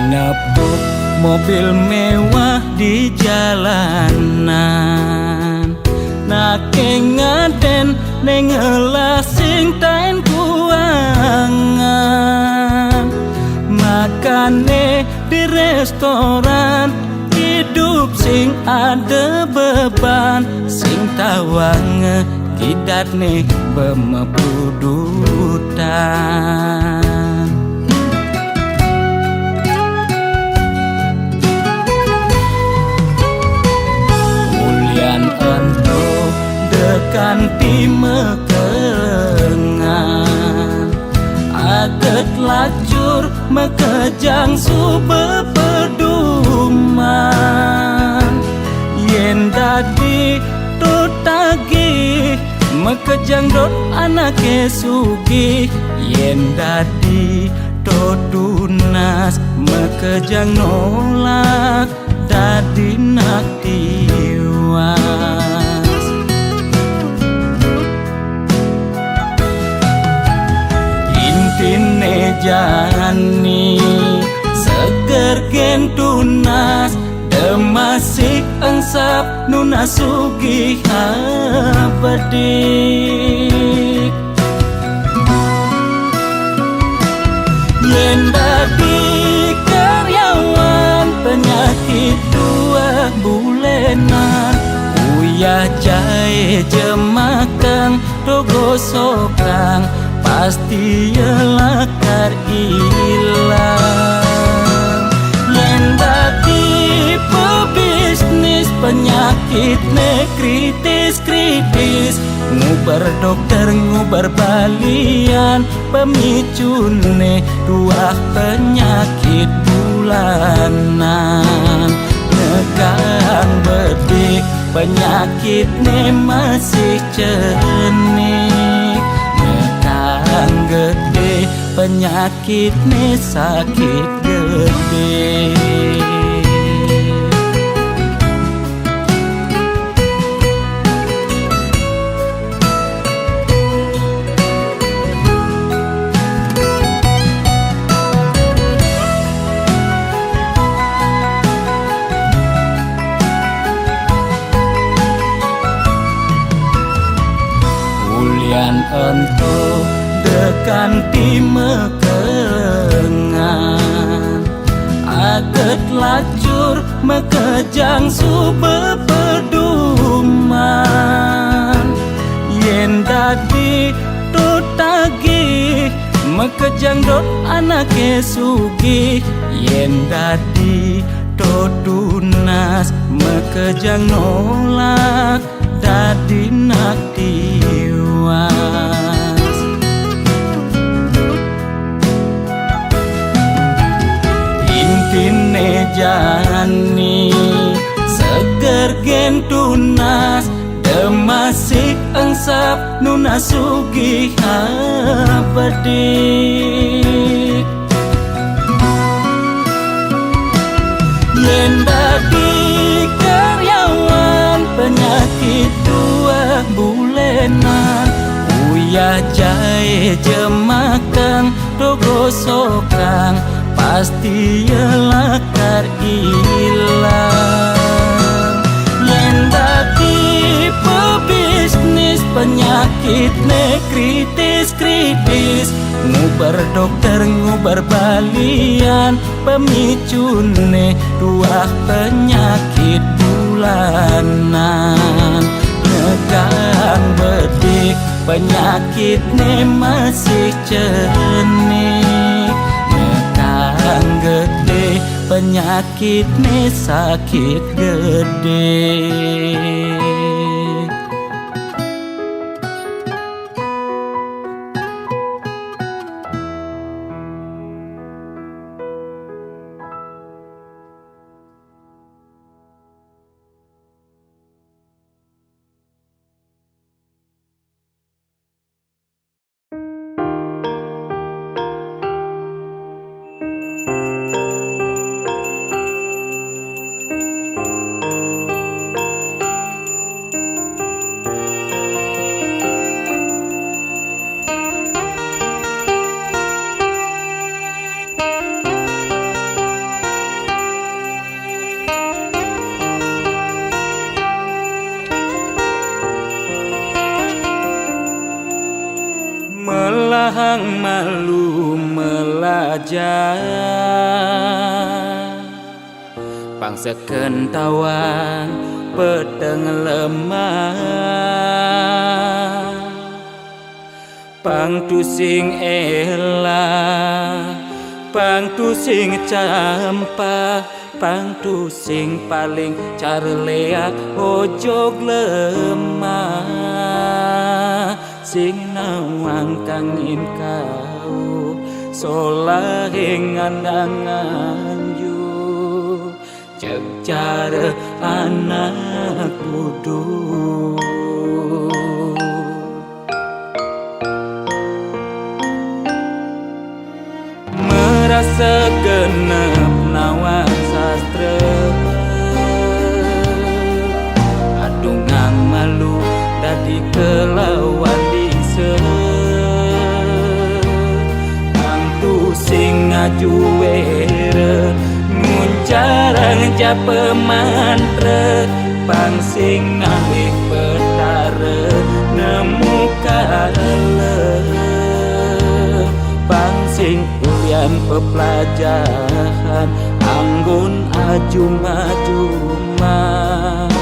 Nepuk mobil mewah di jalanan, nake ngaden nengelah sing tain kuangan, makane di restoran hidup sing ada beban, sing tawange kidatne bemepudutan. Kanti mekengan aget lacur mekejang sube peduman, yen dadi tutagi mekejang dot anake sugih, yen dadi tunas mekejang nolak dadi naktiwan. Intine jani seger gen tunas demasik engsap nuna sugih abadik, yen dadi karyawan penyakit dua bulenan, uyah jahe jemakang dogo sokang pasti lakar ilang. Yen dadi pebisnis penyakit ne kritis-kritis, ngubar dokter ngubar balian, pemicune dua penyakit bulanan. Nekang bedik penyakit ne masih cenik, gede penyakit nih sakit gede. Ulian entuh kanti mekengan aget lacur mekejang sube peduman, yen dadi tutagi mekejang dot anake sugih, yen dadi tunas mekejang nolak dadi naktiwan. Intine jani seger gen tunas demasik engsap nuna sugih abadik, yen dadi karyawan penyakit dua bulenan, uyah jahe jemakang dogo sokang pasti lakar ilang. Yen dadi pebisnis penyakit ne kritis-kritis, ngubar dokter ngubar balian, pemicune dua penyakit bulanan. Nekang bedik penyakit ne masih cenik, nekang gede penyakit nih sakit gede. nawang malu melajar pangsekeun tawang pedeng lemah pangtusing elah pangtusing campah pangtusing paling carleak ojog lemah sing nawang kangin kau solahing andangan yu cek cara anak kudu merasa genep nawang sastra adungang malu dadi kelawan dise angtu sing ngajuere nguncarang jape mantre pang sing ngalih petare nemu kale pang sing ulian pepelajaran anggun ajum-ajuman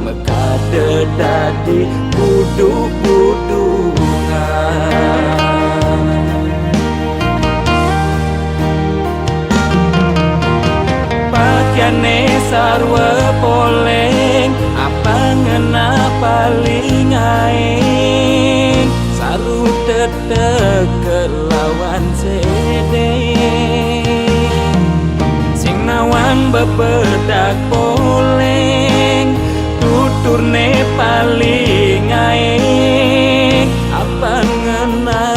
mekade dadi budu-budungan pakaiane sarwa poleng apa ngena paling aing saru tetek kelawan sede sing nawang bebedak poleng tuturne paling aing apa ngena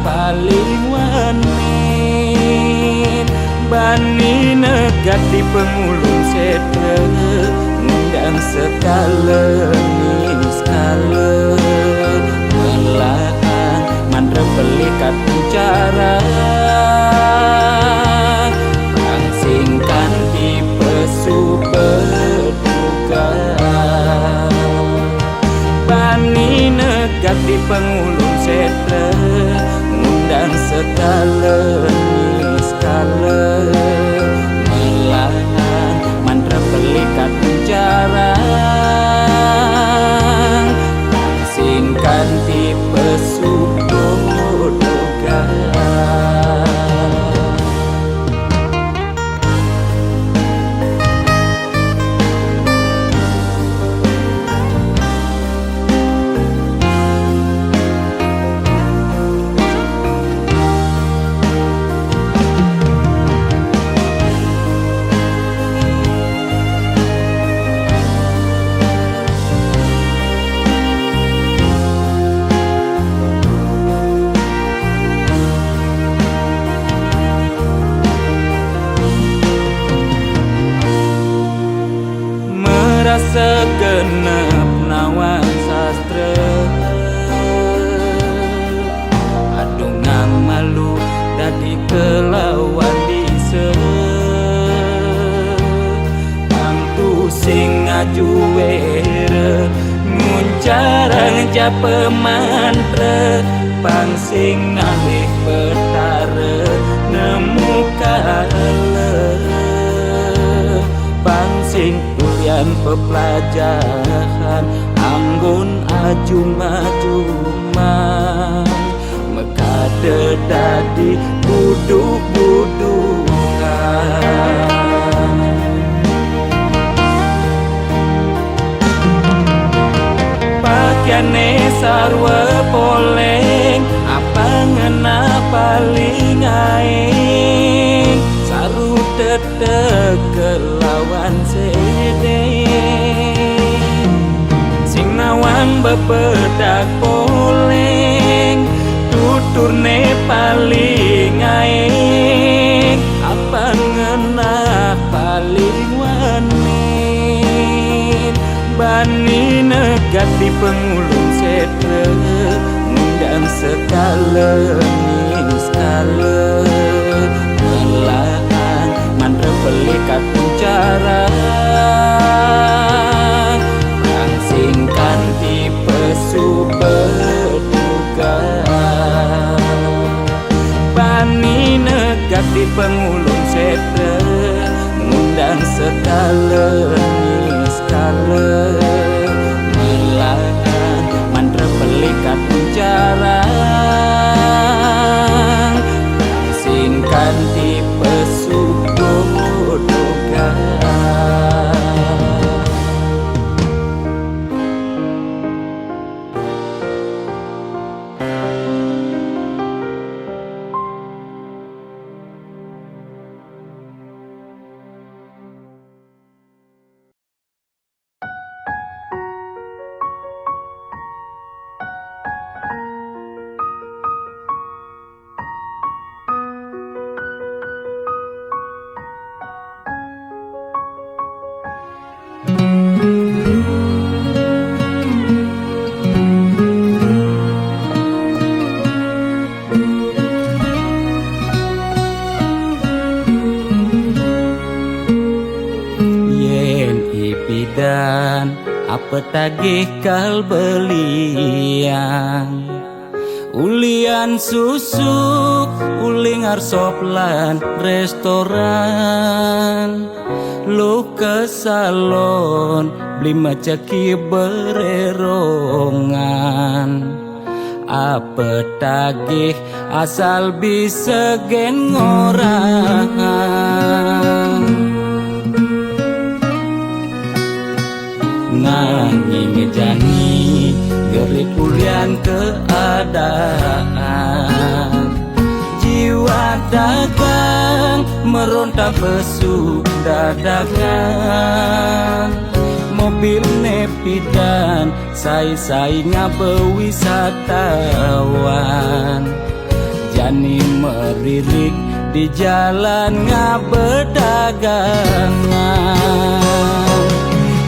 paling wanin bani negat di pengulung sede ngundang sekale sekale melahan mandre pelikat bicara pangsingkan tipe superduga bani negat di pengulung setre ngundang sekale sekale melahan mandre pelikat bicara pangsingkan tipe superduga segenep nawang sastra adungang malu dadi kelawan dise angtu sing ngajuere nguncarang jape mantre pang sing ngalih petare nemu kale pang sing ulian pepelajaran anggun ajum-ajuman mekade dadi budu-budungan pakaiane sarwa poleng apa ngena paling aing saru tetek kelawan sede sing nawang bebedak poleng tuturne paling aing apa ngena paling wanin bani negat di pengulung setre ngundang sekale sekale melahan mandre pelikat bicara pangsingkan tipe superduga apa tagih kal belian. Ulian susu, uling arsop lan restoran. Lu ke salon, beli macaki bererongan. Apa tagih asal bisa gen ngorang. Nanging jani gerik ulian keadaan. Jiwa dagang meronta besu dagangan. Mobil nepidan say-say ngabewisatawan. Jani meririk di jalan ngabedagangan.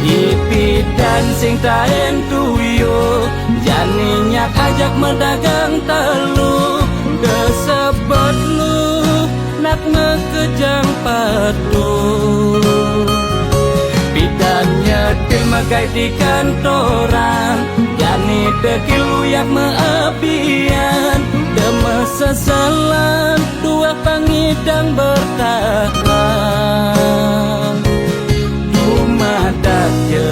Ipidan sing taen tuyo jani nyak ajak mendagang telu. Desebut lu nak ngekejang padu. Bidan nyetil magai di kantoran. Jani dekil uyak meabian. Deme sesalan dua pangidang bertahan. Dumadak je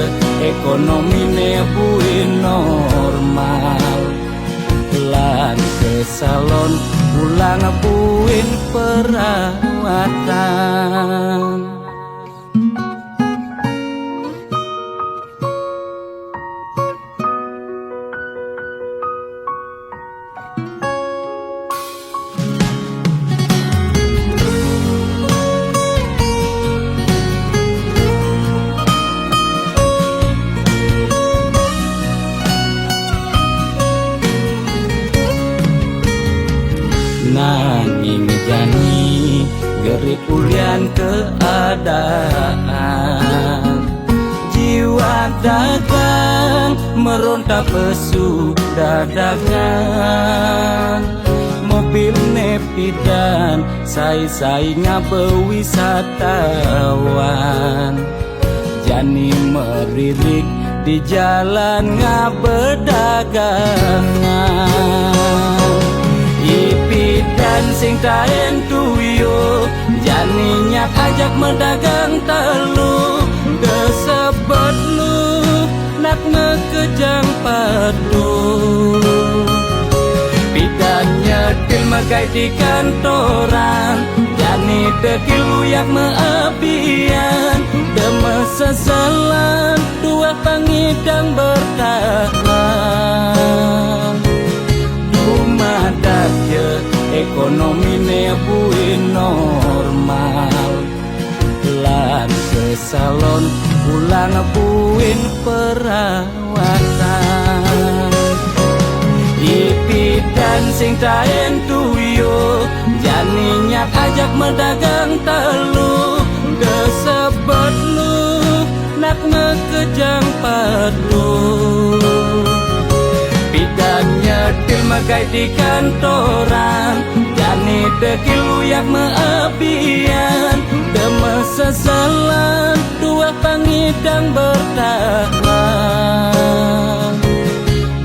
ekonomi nebuin normal. Lan ke salon pulang buin perawatan. Nanging jani gerik ulian keadaan. Jiwa dagang meronta pesu dagangan. Mobil nepidan say-say ngabewisatawan. Jani meririk di jalan ngabedagangan. Ipidan sing taen tuyo jani nyak ajak mendagang telu. Desebut lu nak ngekejang padu. Pidan nyetil magai di kantoran. Jani dekil uyak meabian. Deme sesalan dua pangidang bertahan. Dumadak je ekonomi nebuin normal. Lan ke salon pulang buin perawatan. Ipidan sing taen tuyo jani nyak ajak mendagang telu. Desebut lu nak ngekejang padu. Bidan nyetil magai di kantoran. Jani dekil uyak meabian. Deme sesalan dua pangidang bertahan.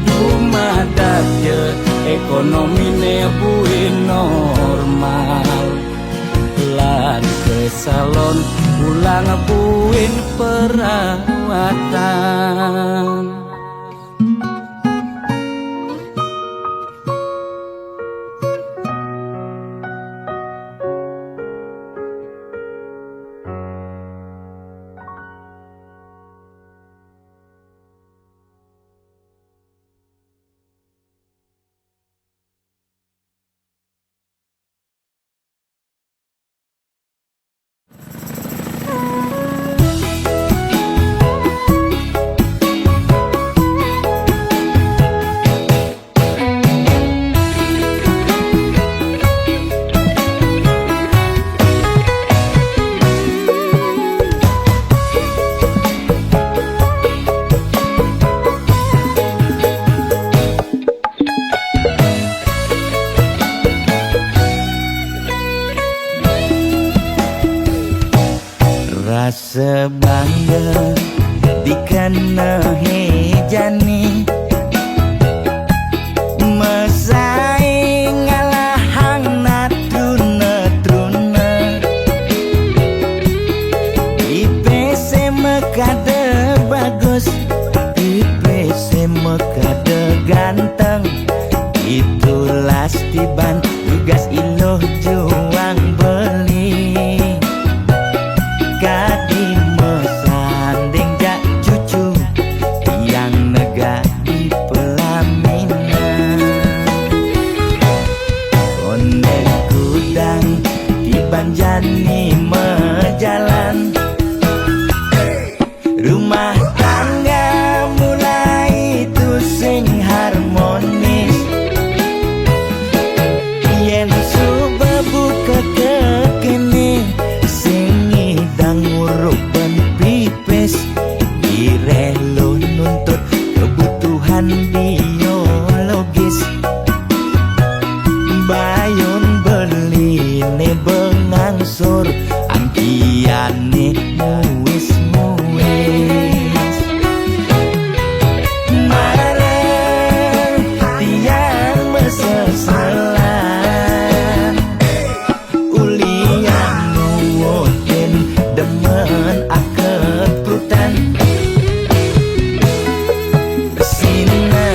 Dumadak je ekonomi nebuin normal. Lan ke salon pulang buin perawatan. Rasa bangga dikana mehejani mesaing ngalahang natruna-truna IPC mekade bagus IPC mekade ganteng itulah tiban tugas iloh juang beli kadi mesanding jak cucu yang nega di pelaminan konde kudang di banjani mejalan rumah tangga mulai tusing harmonis yen subebu kekekene sing ngidang ngurupan pipis direlo nuntut kebutuhan biologis bayon beli ne bengangsur angkiane muis mareng tiang meseselan ulian nuwutin demen akep prutan sina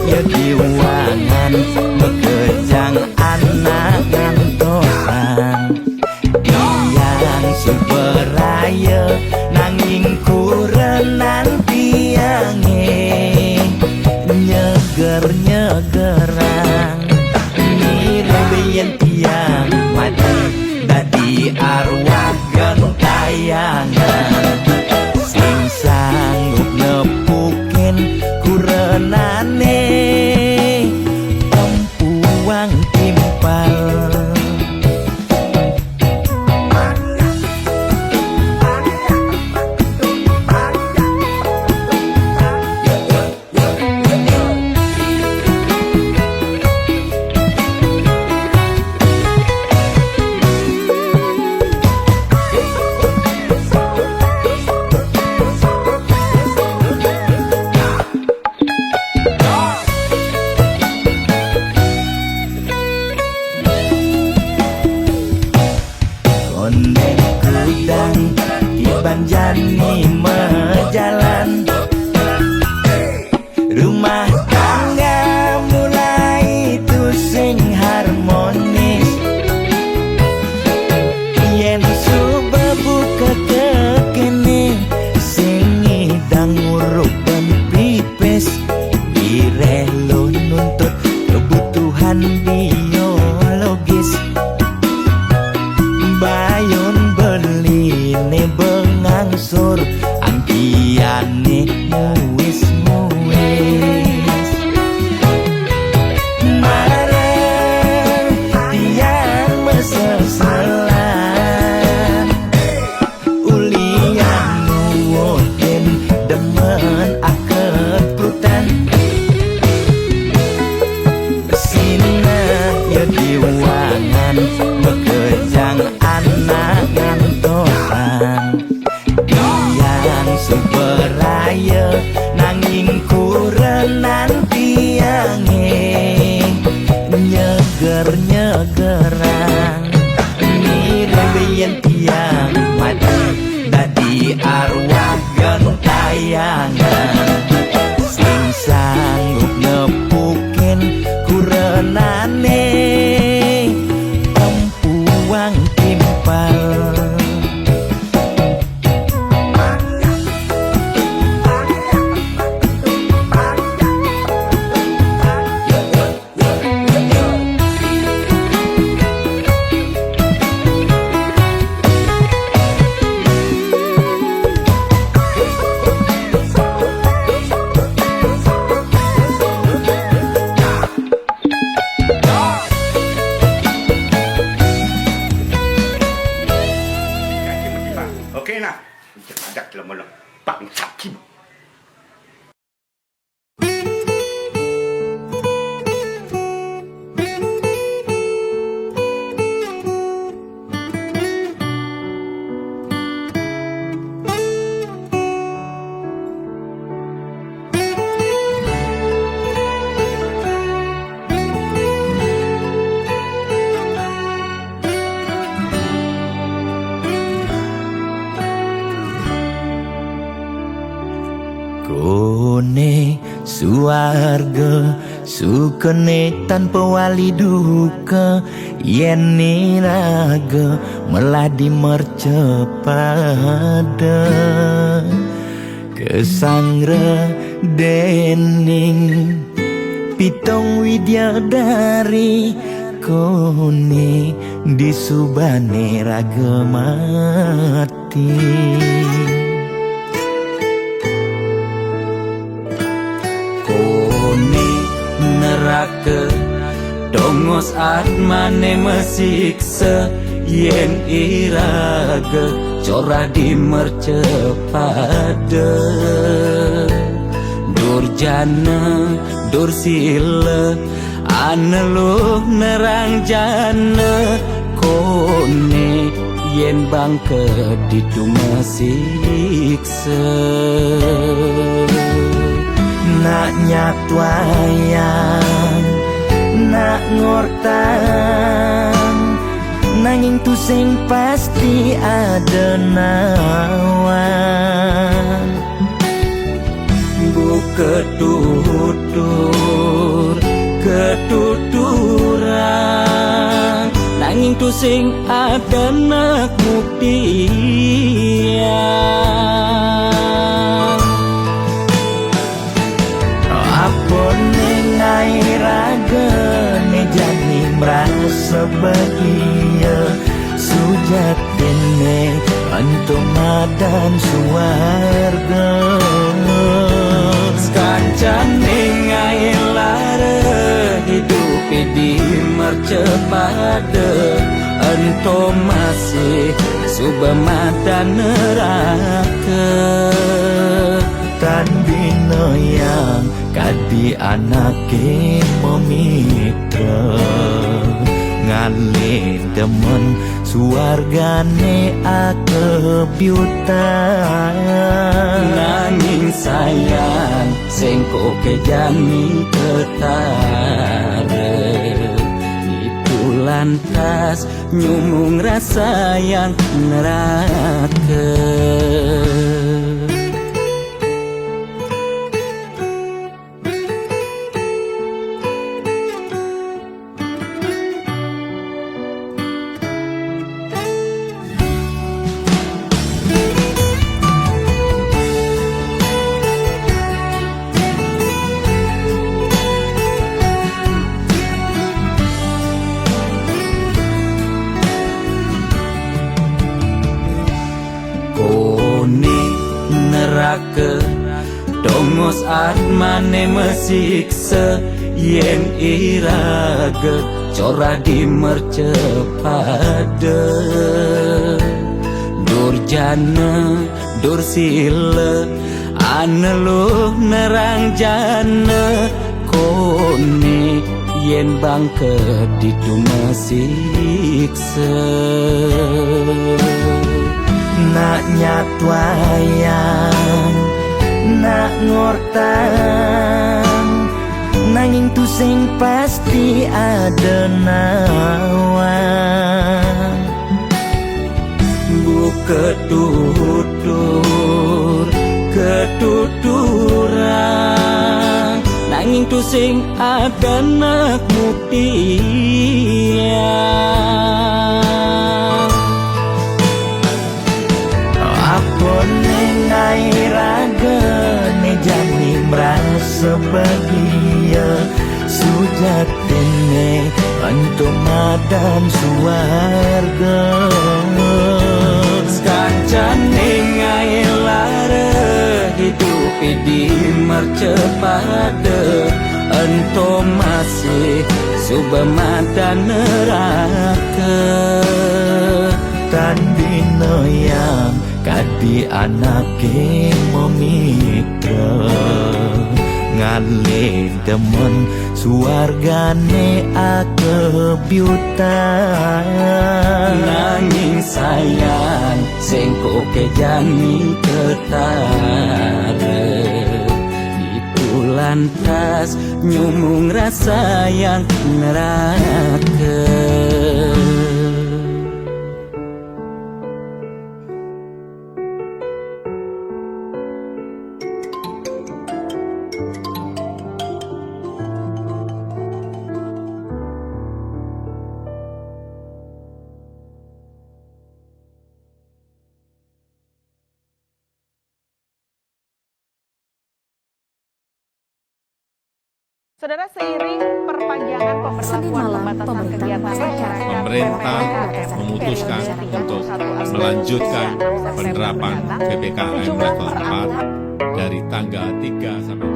ya diwangan bekejang anak ngantosan yang superaya nanging kurenan tiange nyeger-nyegerang mirembeyen tiang mati dadi arwah gentayangan sing sanggup nepukin kurenane tempuang timpal konde kudang di banjani mejalan rumah tangga mulai tusing harmonis yen subebu kekekene sing ngidang ngurupan pipis direlo nuntut kebutuhan biologis bayon beli ne bengangsur angkiane muis mareng tiang meseselan ulian nuwutin demen akep prutan sina ya diwangan bekejang anak ngantosan yang superaya nanging kurenan tiange nyeger-nyegerang mirembeyen tiang mati dadi arwah gentayangan Apone suarga sukene tanpa wali duka, yen niraga meladi mercepada kesangre dening pitong widyadari kone disubane raga mati. Kone neraka dongos atmane mesiksa, yen iraga cora di mercepada. Durjana dursila aneluh nerang jana, kone yen bangke ditu mesiksa. Nak nyatwayang nak ngortang, nanging tu sing pasti ada nawan. Bu ketuturan, nanging tu sing ada nak buktian. Apone ngai raga ne jani merasa bahagia, sujatene antum madan suarga. Kancane ngai lara hidup di mercepada, antum masih subamadan neraka. Tan bina yang kadi anake memitra, ngale demen suargane akebyutan. Nanging sayang sengko kejani ketara, itu lantas nyumung rasa yang neraka. Neraka dongos atmane mesiksa, yen iraga cora di mercepada. Durjana dursila aneluh nerang jana, kone yen bangke ditu mesiksa. Nak nyatwayang nak ngortang, nanging tu sing pasti ada nawan. Bu ketuturan, nanging tu sing ada nak buktian. Apone ngai raga ne jani merasa bahagia, sujatene antum madan suarga. Kancane ngai lara hidup di mercepada, antum masih subamadan neraka. Tan bina yang kadi anake memitra, ngale demen suargane akebyutan. Nanging sayang sengko kejani ketara, itu lantas nyumung rasa yang neraka. Saudara, seiring perpanjangan pemberlakuan pembatasan kegiatan masyarakat, pemerintah memutuskan untuk melanjutkan penerapan PPKM level 4 dari tanggal 3 sampai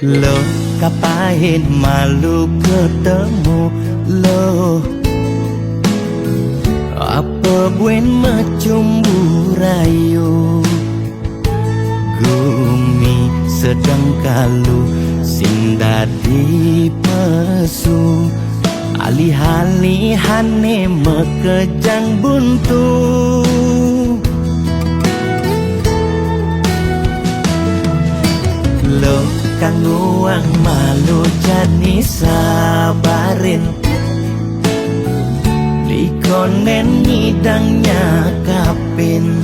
7. Lo kapain malu ketemu lo, apa buen macumbu rayu, gumi sedang kalu sing dadi pesu, alih-alihane mekejang buntu. Lo kang nguang malu jani sabarin, likonen ngidangnya kapin,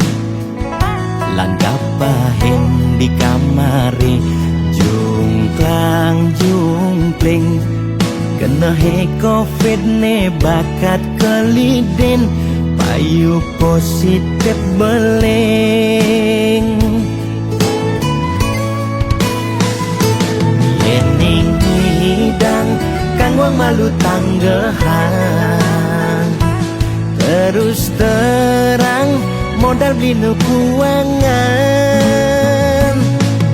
lan kapahin di kamari jungklang jungkling, kena he covid ne bakat keliden, payu positif beleng. Yening hidang kang wang malu tanggehan, terus terang modal beli kuangan,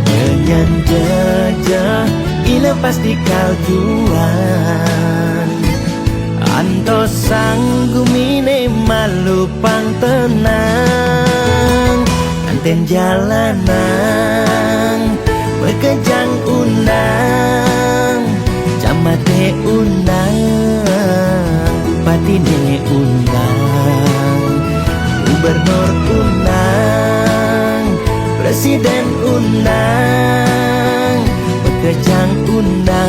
nyanyan jejah ila pasti kaljuan, anto sanggumine malu pang tenang, anten jalanan bekejang undang, camate undang, bupatine undang, gubernur undang, presiden undang, bekejang undang,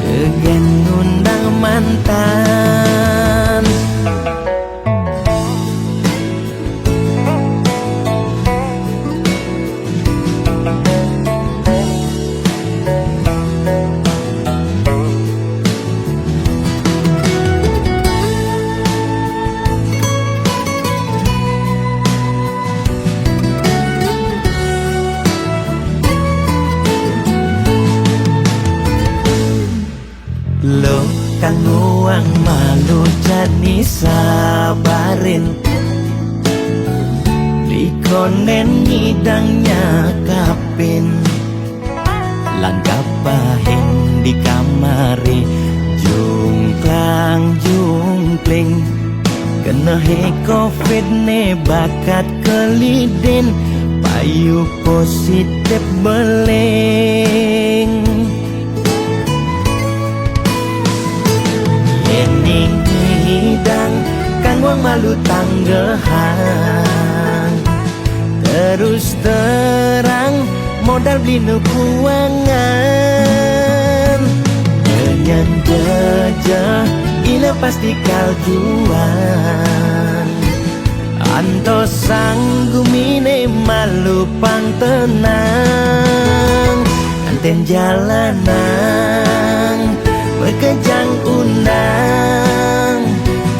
gegen undang mantan. Lo kang nguang malu jani sabarin, likonen ngidangnya kapin, lan kapahin di kamari jungklang jungkling, kena he covid ne bakat keliden, payu positif beleng. Yening hidang kang wang malu tanggehan, terus terang modal beli kuangan, nyanyan jejah ila pasti kaljuan, anto sanggumine malu pang tenang, anten jalanan bekejang undang,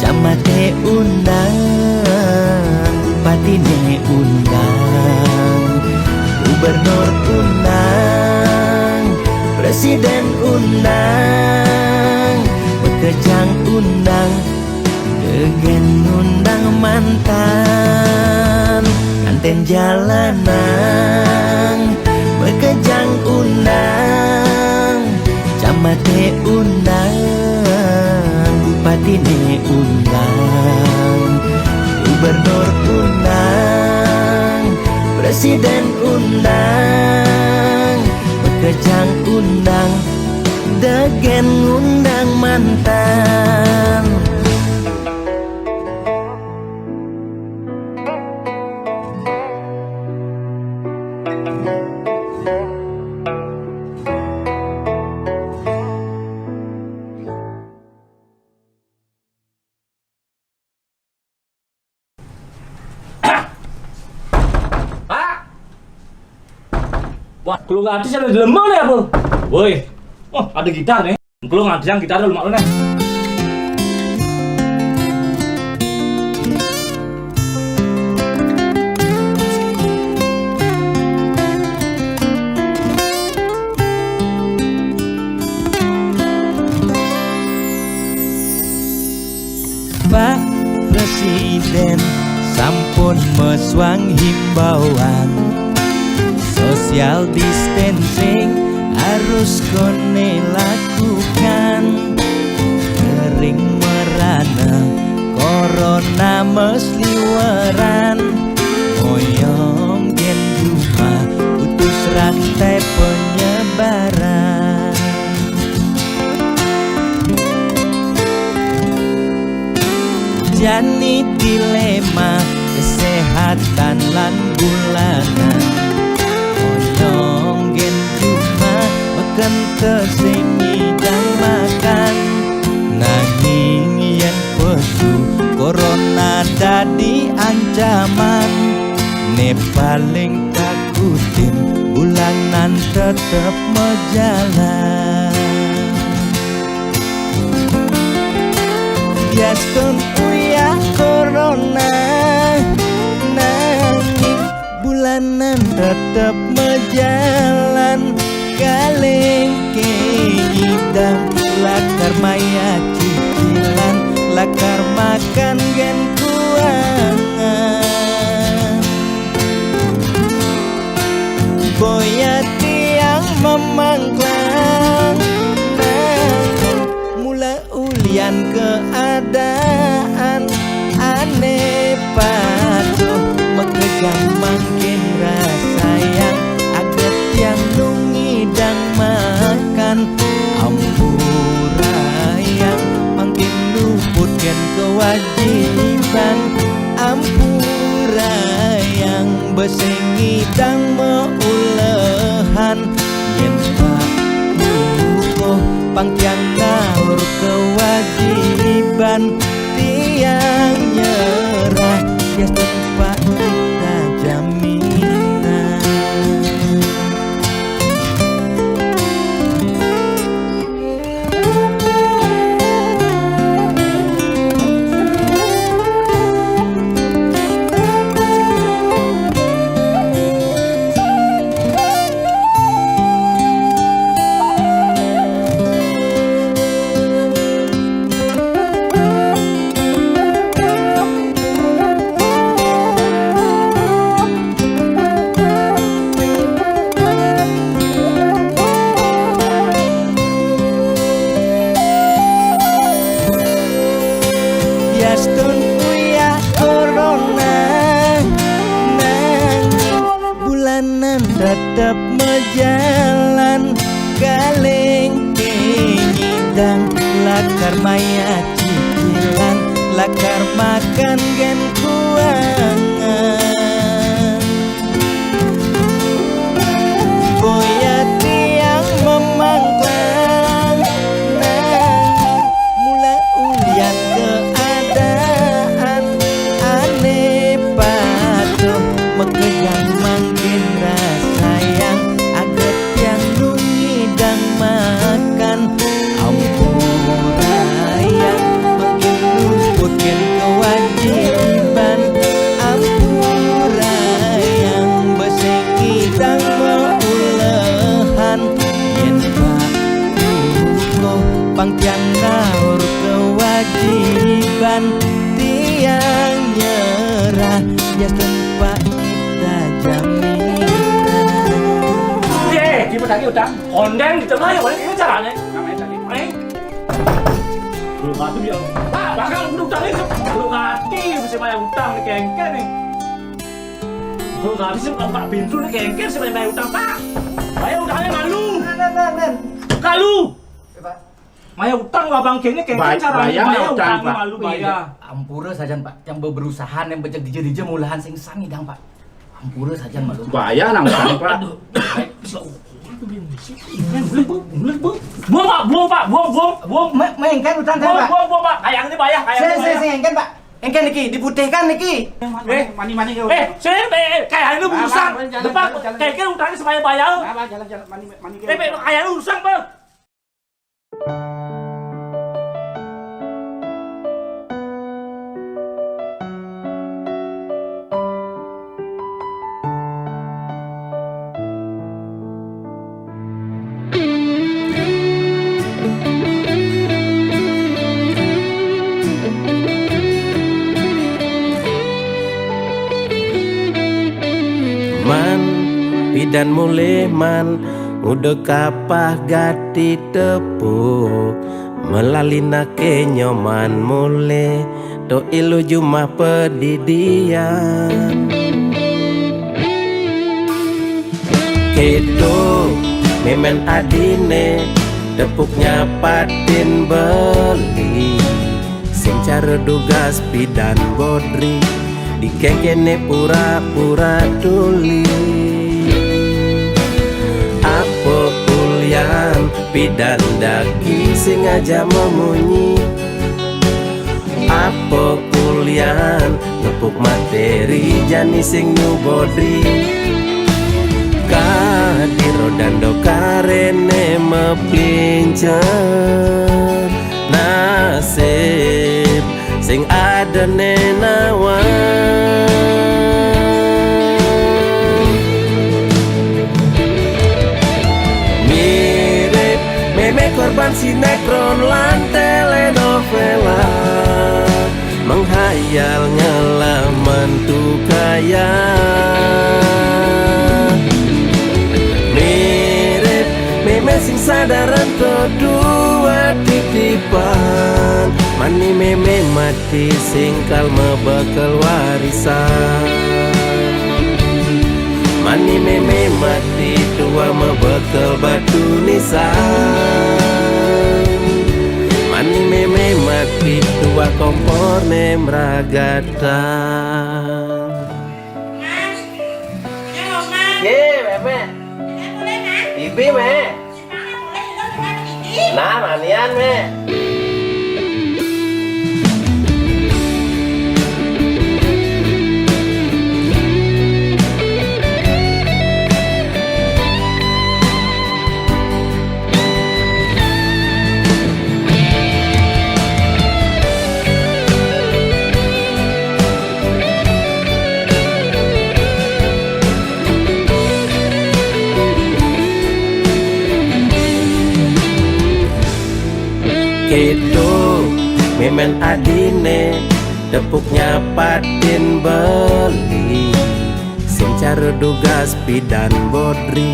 camate undang, bupatine undang, gubernur undang, presiden undang, bekejang undang, gegen undang mantan, anten jalanan bekejang undang, camate undang, bupatine undang, gubernur undang, presiden undang, bekejang undang, degen undang mantan. Wah, kalau nggak artis ada lemah nih apa? Woi, oh ada gitar nih. Belum ngajang kita ada lumak lu nih. Pak Presiden sampun meswang himbauan social distancing harus kone lakukan. Kering merana corona mesliweran, moyong gen rumah putus rantai penyebaran. Jani dilema kesehatan lan bulanan, moyong gen cuma makan tesengi dan makan. Nanging yen pesu corona dadi ancaman, ne paling takutin bulanan tetep mejalan. Biastun uya corona, nanging bulanan tetep mejalan. Kaleng keidang lakar maya cicilan, lakar makan gen kuangan. Boya tiang memangklang, mula ulian keadaan aneh patuh mekegang makin rasa yang aget yang nungidang makan. Ampura yang makin luputkan kewajiban, ampura yang besengidang meulehan. Yen pangtiang ngaur kewajiban, tiang nyerah ya tempat kita jaminan. Biastun uya corona, nanging bulanan tetep mejalan. Kaleng kenyidang lakar maya cicilan, lakar makan gen kuangan. Boya tiang memangklang, nanging mula ulian keadaan aneh patuh mekegang makin rasa yang aget yang nungidang makan. Ampura yang makin luputkan kewajiban, ampura yang besengidang meulehan. Yen pangtiang naur kewajiban, tiang nyerah ya tempat kita jaminan. Ye, di petang utang, konten di tengah yang ini caranya. Namanya tadi, belum mati dia. Pak, bakal utang itu belum mati bisa bayar utang nih kengken nih. Belum mati sih Pak Bintu nih kengken sih bayar utang Pak. Bayar utangnya malu. Kalu. Maya utang abang kengnya kengken caranya bayar utang malu bayar. Ampura saja Pak, yang berusaha yang becek dije mulahan sing sangi dang Pak. Ampura saja malu. Bayar nang utang Pak. Buang Pak, buang. Mengken utang kan Pak. Buang Pak, kayak ini bayar, kayak ini bayar. Saya engken Pak. Engken niki diputihkan niki. Mani ke. Saya kayak ini urusan. Depan kayak utangnya supaya bayar. Jalan mani ke. Kayak ini urusan, Bang. pidan mulih man udah kapah gati tepuk melalina kenyoman mulih to ilu jumah pedidian Kedo memen adine tepuknya patin beli sing cara dugas pidan bodri dikengkene pura-pura tuli apa kulian pidan daki sing aja memunyi apa kulian ngepuk materi jani sing nu bodri kadiro dando karene meplincer nasib sing ada nenawan mirip meme korban sinetron lan telenovela menghayal ngelaman tuh kaya mirip meme sing sadaran kedua titipan mani meme mati singkal mebekal warisan mani meme mati tua mebekal batu nisan mani meme mati tua kompor nemragatan ye meme ibi me nah manian me Kedo memen adine tepuknya patin beli sing cara dugas pidan bodri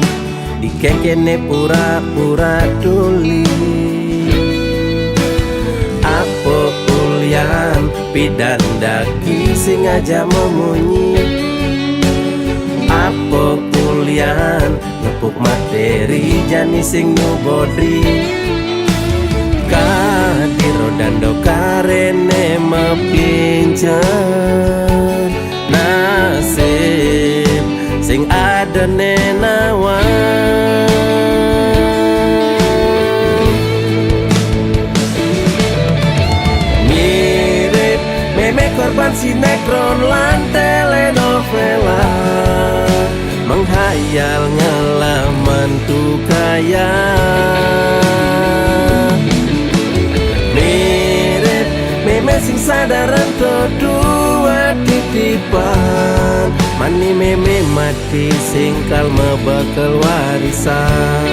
dikengkene pura-pura tuli apa kulian pidan daki sing aja memunyi apa kulian ngepuk materi jani sing nu bodri kadiro dando karene mepincer nasib sing ada nenawan mirip meme korban sinetron lan telenovela menghayal ngelaman tuh kaya sing sadaran kedua titipan mani meme mati singkal mebekal warisan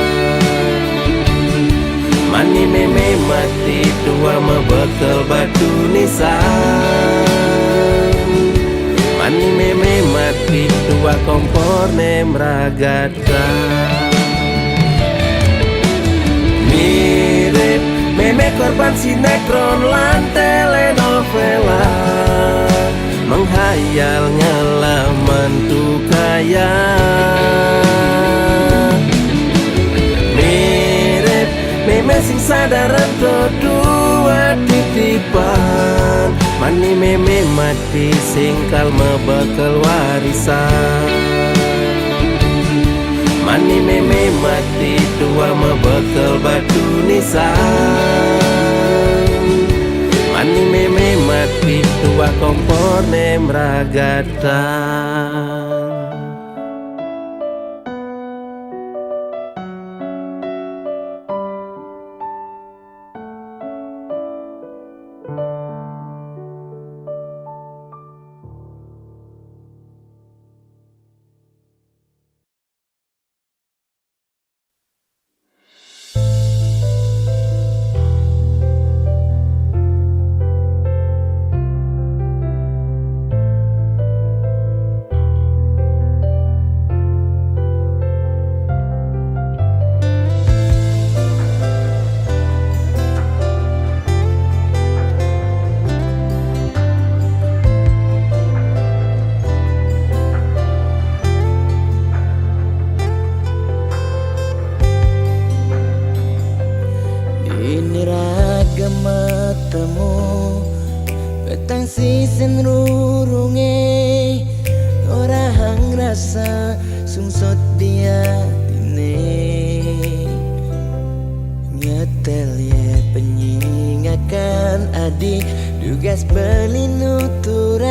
mani meme mati tua mebekal batu nisan mani meme mati tua kompor nemragatan mirip meme korban sinetron lan telenovela menghayal ngelaman tuh kaya mirip meme sing sadaran kedua titipan mani meme mati singkal mebekal warisan mani meme mati tua mebekal batu nisan mani meme mati tua kompor nemragatan ke matamu petang sisen rurunge ora hang rasa sungsot dia tine nyetel ye penyingakan adik dugas beli nuturang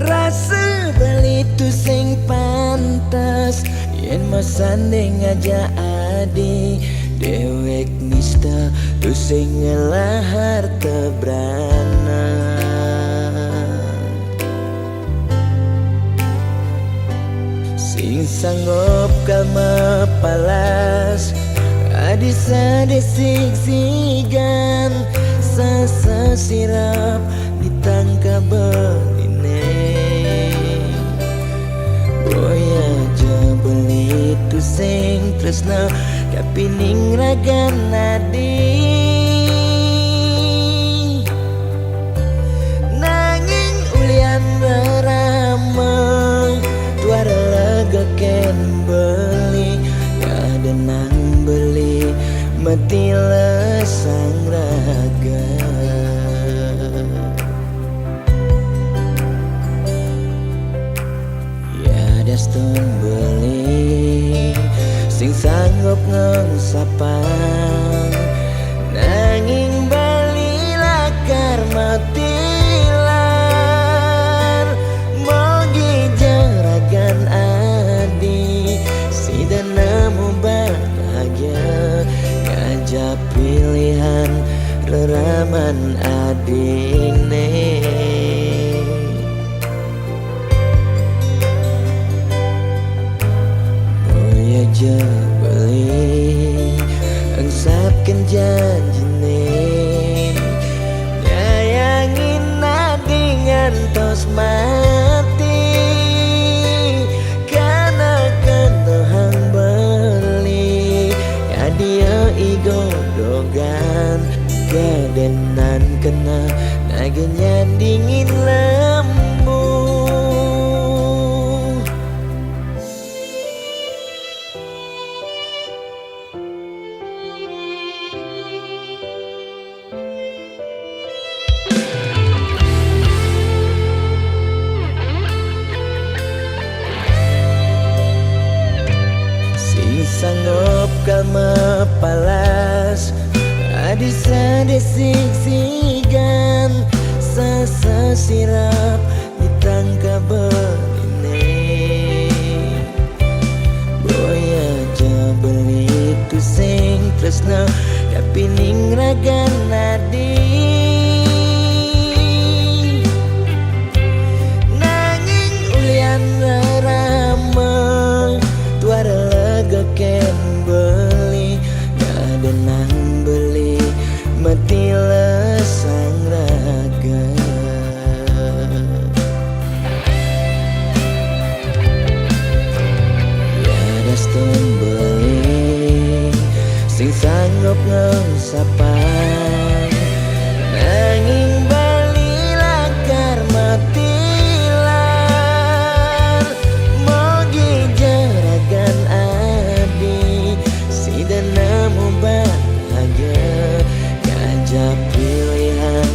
rasa beli tu sing pantas yen masanding aja adik dewek nista tu sing ngelahar tebrana sing sanggup kalma palas adisa desik sigan sasa sirap ditangka beline boya aja beli tu sing tresna kapining ragan nadi nanging ulian beramang tuara lega ken beli ada nang beli mati lesang raga ya daston beli sing sanggup ngengsapang nanging bali lakar matilar mogi jaragan adi si dan nemu bahagia ngajak pilihan reraman adine aja beli engsapkan janjine nyayangin nadingan tos mati karena kendohang beli ya dia igodogan gadenan kena nagenya dingin lembu sanggup kalma palas adisa desik sigan sasa sirap ditangka beline boya aja beli tu sing tresna kapining ragan nadi nanging ulian ramang tuara ken beli ada nang beli mati lesang raga ya daston beli sing sanggup ngengsapang nanging bali lakar matilar mogi jaragan dan nemu bahagia ngajak pilihan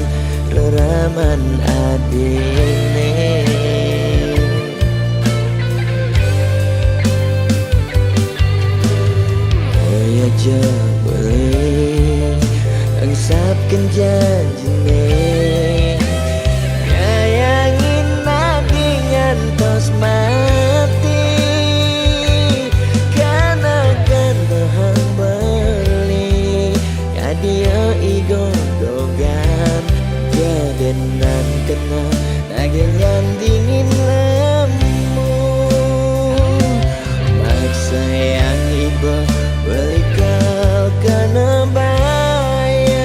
reraman adine oh aja beli engsapkan janjine nyayangin nadingan tos mati dia igodogan gadenan kena nagenyan dingin lemu maksa yang iba beli kau kena bayar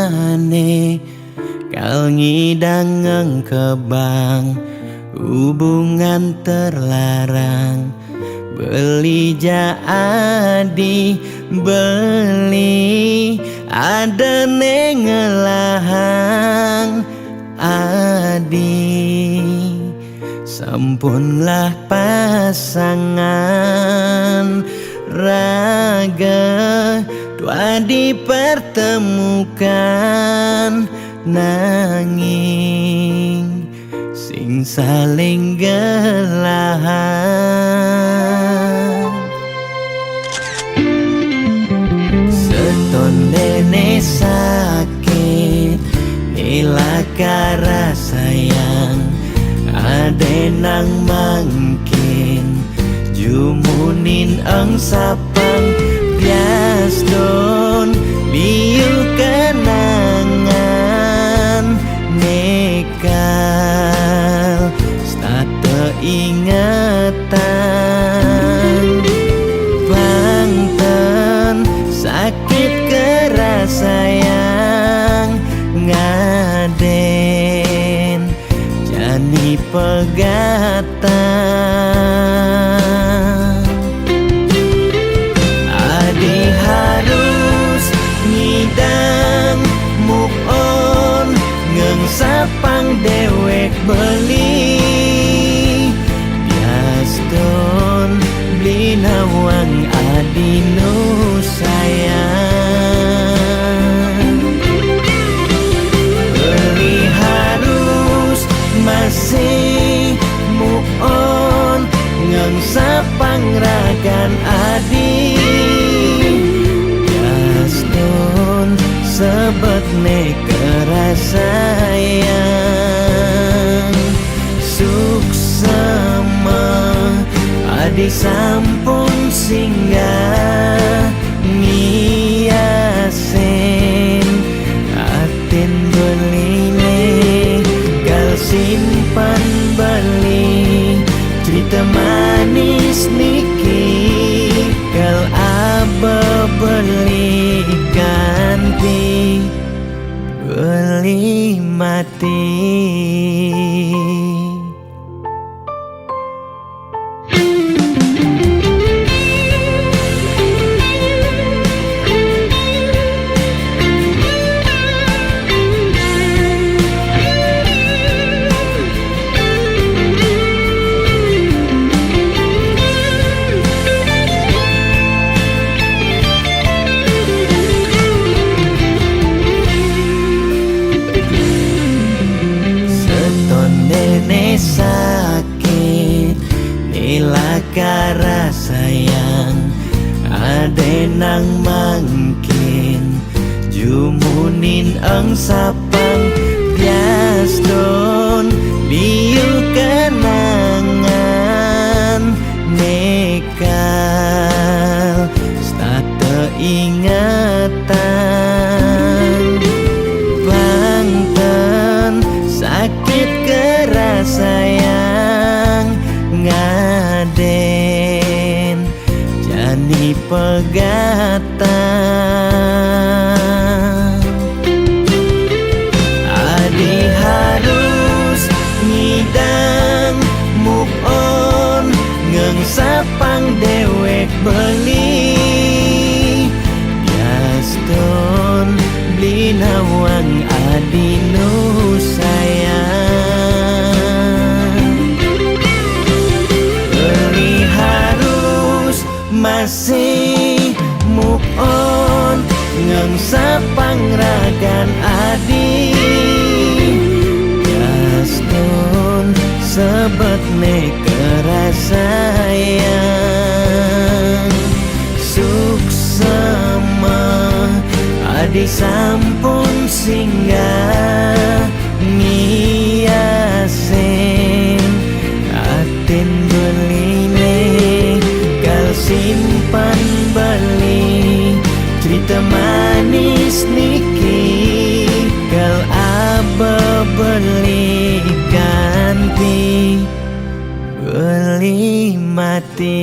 maneh kal ngidang ngengkebang hubungan terlarang beli jadi beli ada nengelahang adi sampunlah pasangan raga dua dipertemukan nanging sing saling gelahan seton dene sakit nilakara sayang ade nang mangkin jumunin ang sapang bias don liu kenangan nekal stata ingatan bangten sakit keras sayang ngaden jani pegatan adi harus ngidang move on ngengsapang dewek beli bias don beli nawang adi nu sayang beli harus masih move on ngengsapang ragan adi bias don sebet nekera sayang suksema adi sampun singgah ngiasen atin beline gal simpan beli cerita manis niki gal aba beli ganti beli mati. Sakit nilakara sayang ade nang mangkin jumunin ang sapang bias don liu kenangan nekal stata ingatan bangten sakit keras sayang ngaden jani pegatan adi harus ngidang move on ngengsapang dewek beli bias don beli nawang adi nu sayang beli harus masih move on ngengsapang ragan adi bias don sebet nekera sayang suksema adi sampun singgah ngiasen atin beline gal simpan beli cerita manis niki gal aba beli ganti beli mati.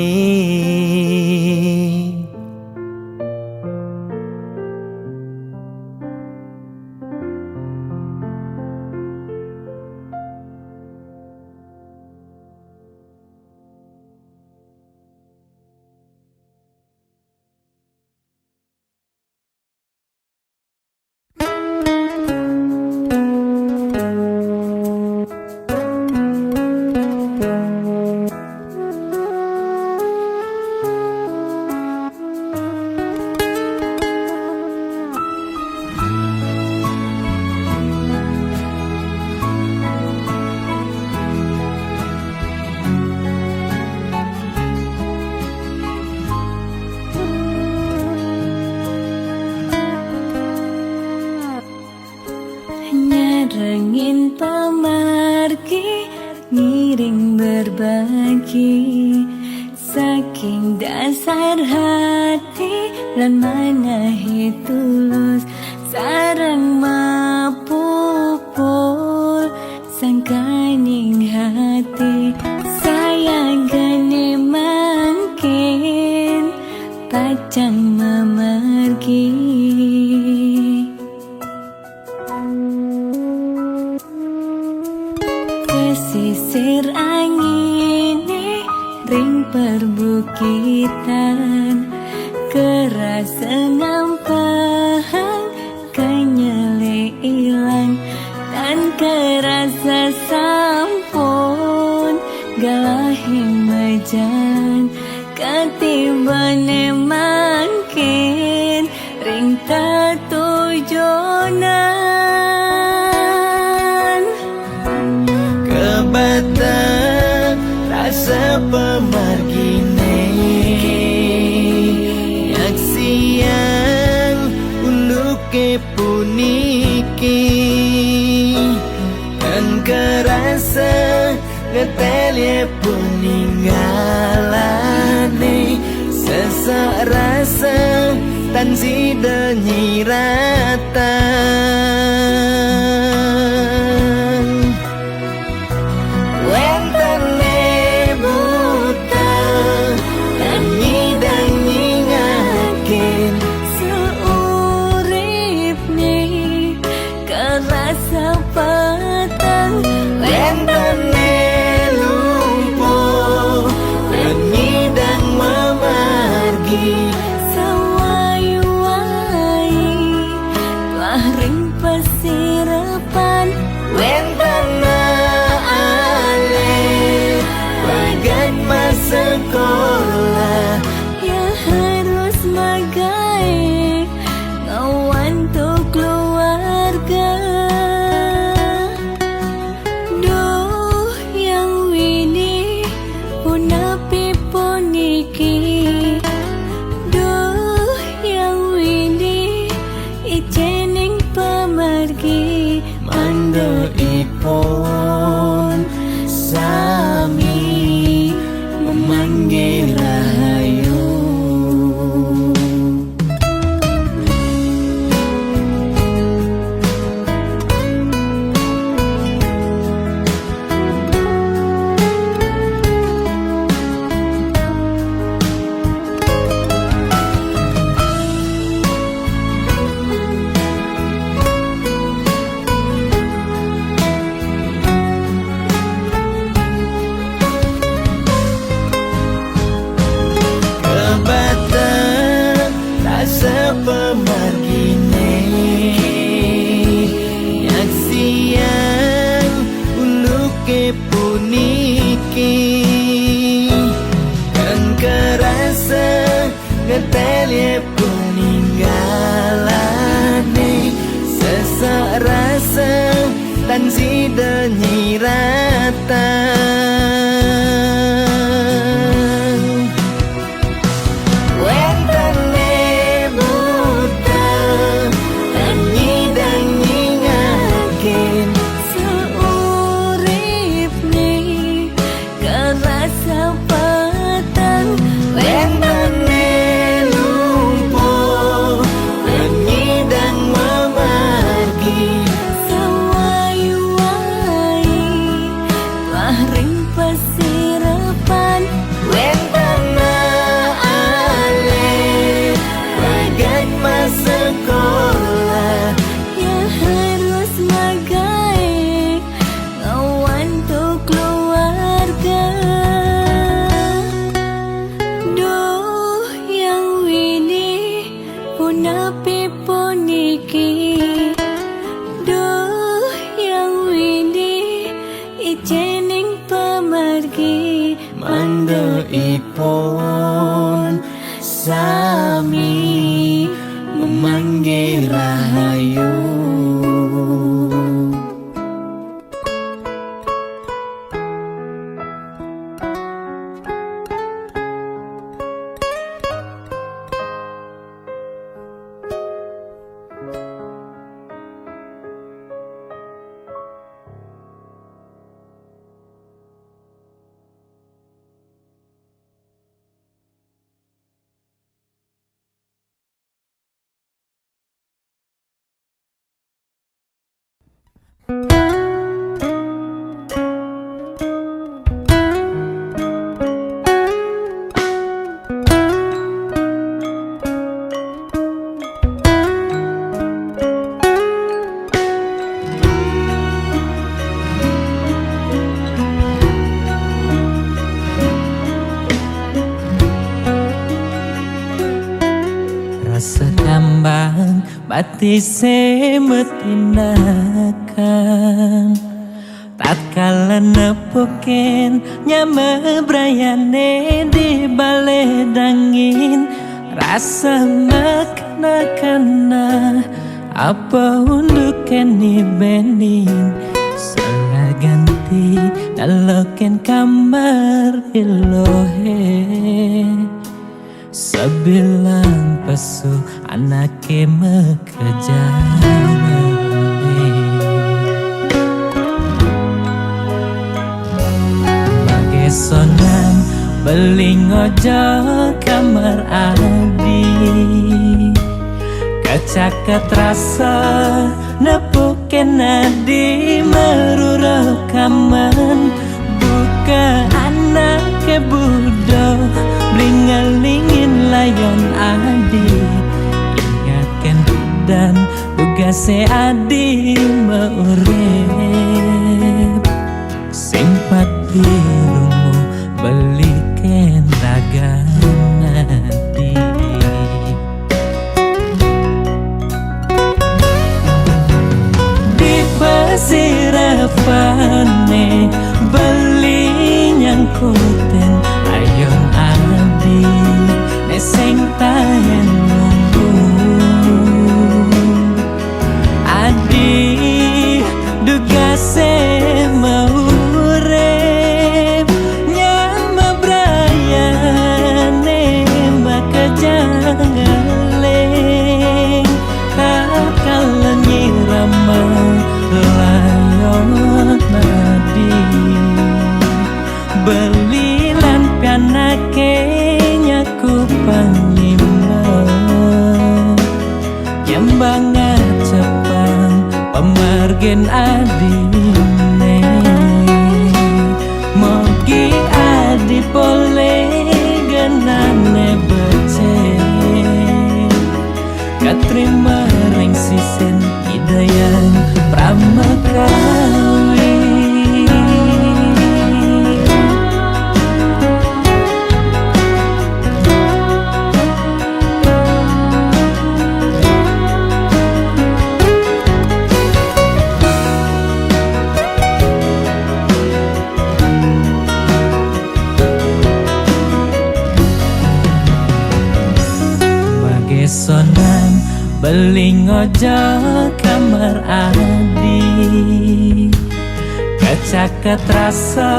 Angin pemargi ngiring berbagi, saking dasar hati lan manahi tulus, sarang mapupul sangkaning hati, sayang gane mangkin pacang memargi. Pesisir angine ring perbukitan, kerasa ngampang kanyele ilang, dan kerasa sampun galahi majan, ketibane mangkin ring tatujonan. Kebatang rasa pemargine, yak siang uluke puniki, dan kerasa ngetelye peninggalane, sesak rasa tan sida nyiratan. Wentane buta dan nyidang nyingakin, Seurip nih kerasa petang, wentane lumpuh dan nyidang memargi, sawai-wai telah ring pesirapan, wentana ale bagat masa sekolah, ya harus magai ngawan tuh keluarga. Duh yang wini punapi puniki, duh yang wini ijening pemargi, manda ipon sami memanggil rahayu. Kebatang rasa pemargine, yak siang uluke puniki, dan kerasa ngetelye peninggalane, sesak rasa tan sida nyiratan. Wentane buta dan nyidang nyingakin, seurip nih kerasa petang, wentane lumpuh dan nyidang memargi, sawai-wai telah ring pesirapan, wentana ale bagat masa sekolah, ya harus magai ngawan tuh keluarga. Duh yang wini punapi puniki, duh yang wini ijening pemargi, manda ipon sami memanggil rahayu. Rasa kambang bati semetinakan tatkala nepukin nyame brayane di bale dangin rasa makna-kana apa untuk keni bening salah ganti daloken kamar ilohe sebilang pesu anake mekejane Bagesonan beling ojo kamar adi kacaket rasa nepuken adi meruro kaman buka anake budo blingelingin layon adi ingatkan dan tugase adi meurip simpat dirungu beliken ragan adi di pesirapane beli nyangkuten ayon adi neseng tayen nunggu adi dugase maurep nyama brayane makajangaleng kakala nyirama layon nadi belilan pianake nyaku pangima nyembanga cepang pemargen adine mogi adi pole genane becek katrima ring sisen hidayan pramakawi Bagesonan beling ojo kamar adi kacaket rasa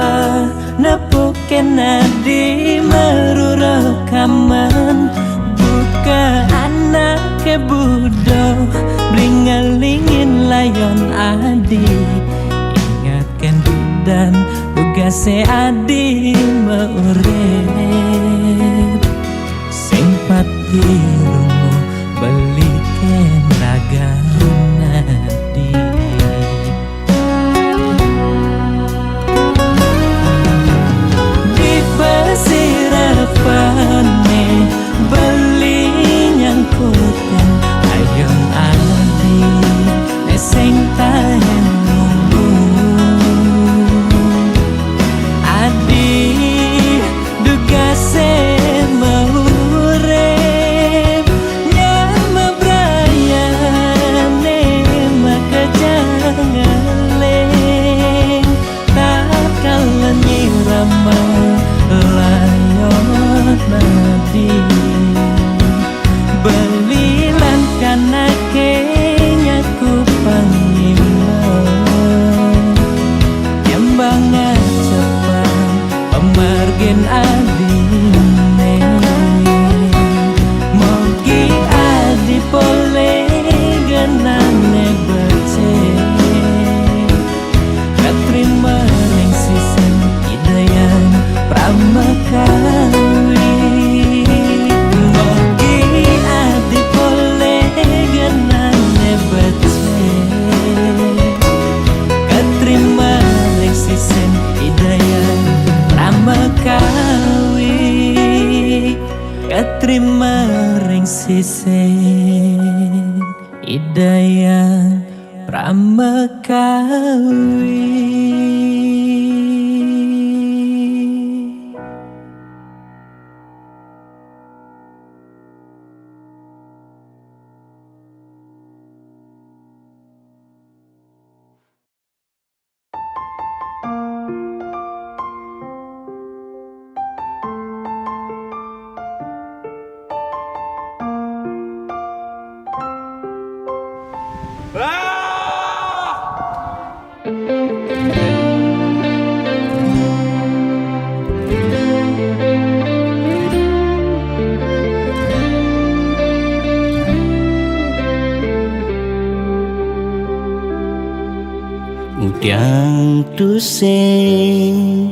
nepuken adi meruro kaman buka anake budo blingelingin layon adi ingatkan dan tugase adi meurip simpat dirungu beliken ragan adi di pesirapane beli nyangkuten ayon adi neseng tayen nunggu adi dugase maurep nyama brayane makajangaleng tatkala nyirama layon nadi belilan kanake nyaku pangima Hidayah Pramekawi. Udyang tusing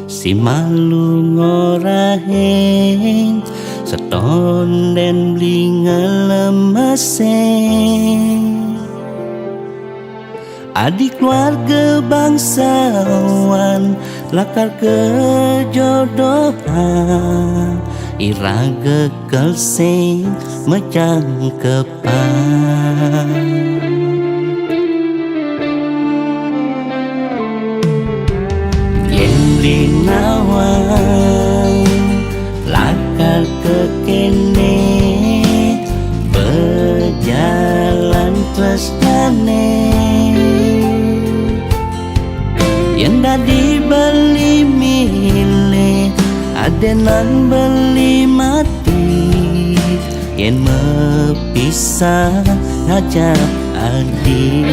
si malu ngoraheng seton den blinga lemeseng adik keluarga bangsawan lakar kejodohan iraga kelseng mecang kepan. Nawang lakar ke kene berjalan tresnane yang dadi beli milih adenan beli mati yang mepisah aja adik.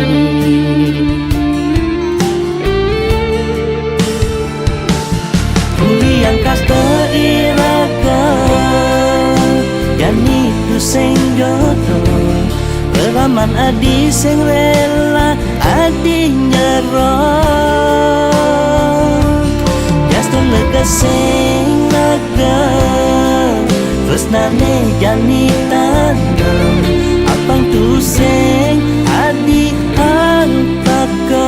Yang kasta iraga yani tu sing jodoh lelaman adi sing rela adi nyerah jaston lega sing lega tresnane jani tanam apang tu sing adi antakan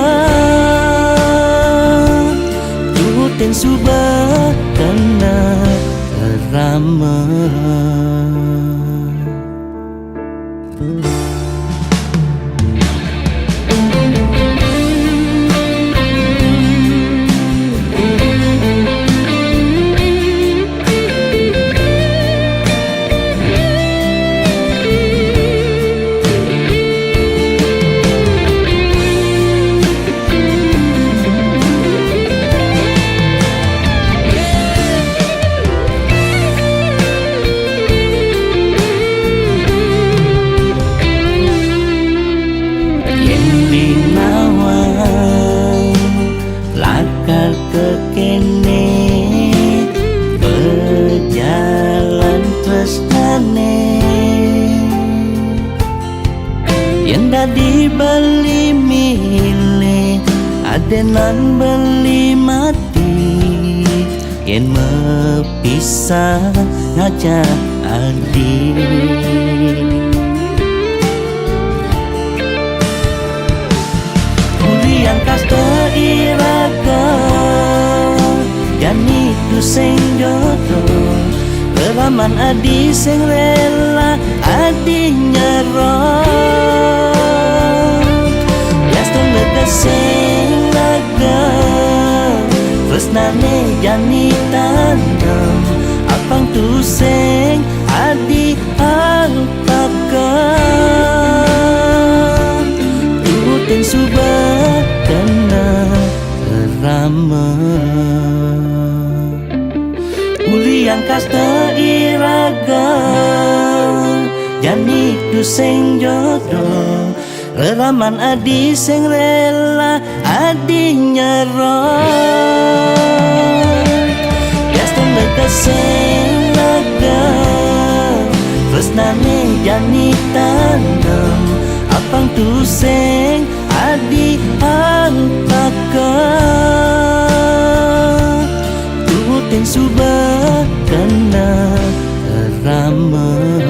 tuhutin subah kena ramah. Berjalan tresnane yang dadi beli milih adenan beli mati yang mepisah aja adik. Yang kasta iraga yani tu sing jodoh lelaman adi sing rela adi nyerah jaston lega sing lega tresnane jani tanam apang tu sing adi alpakan tuhutin subah kena ramah. Uli yang kasta iraga yani tu sing jodoh lelaman adi sing rela adi nyerah jaston lega sing lega tresnane jani tanam apang tu sing adi antakan tuhutin subah kena ramah.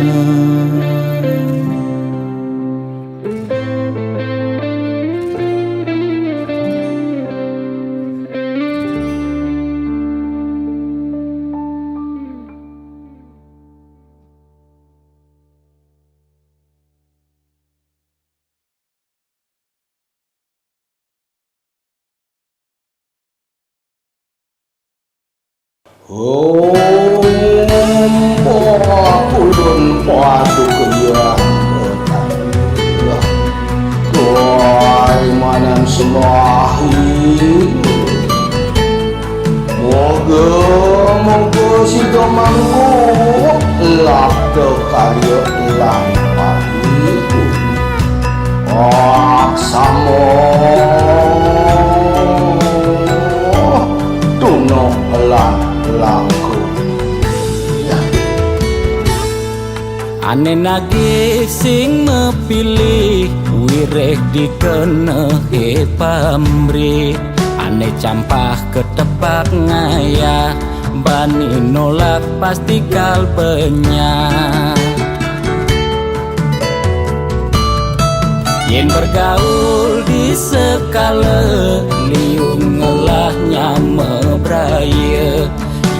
Kulun padu kaya Koi manam semahi Moga si domangku Lak karya lang pahiku Aksamo Tunok lang langku Ane nagih sing mepilih wireh dikenehe pamrih Ane campah ketepak ngaya bani nolak pasti kalpenya Yen bergaul di sekala liung ngelahnya mebraya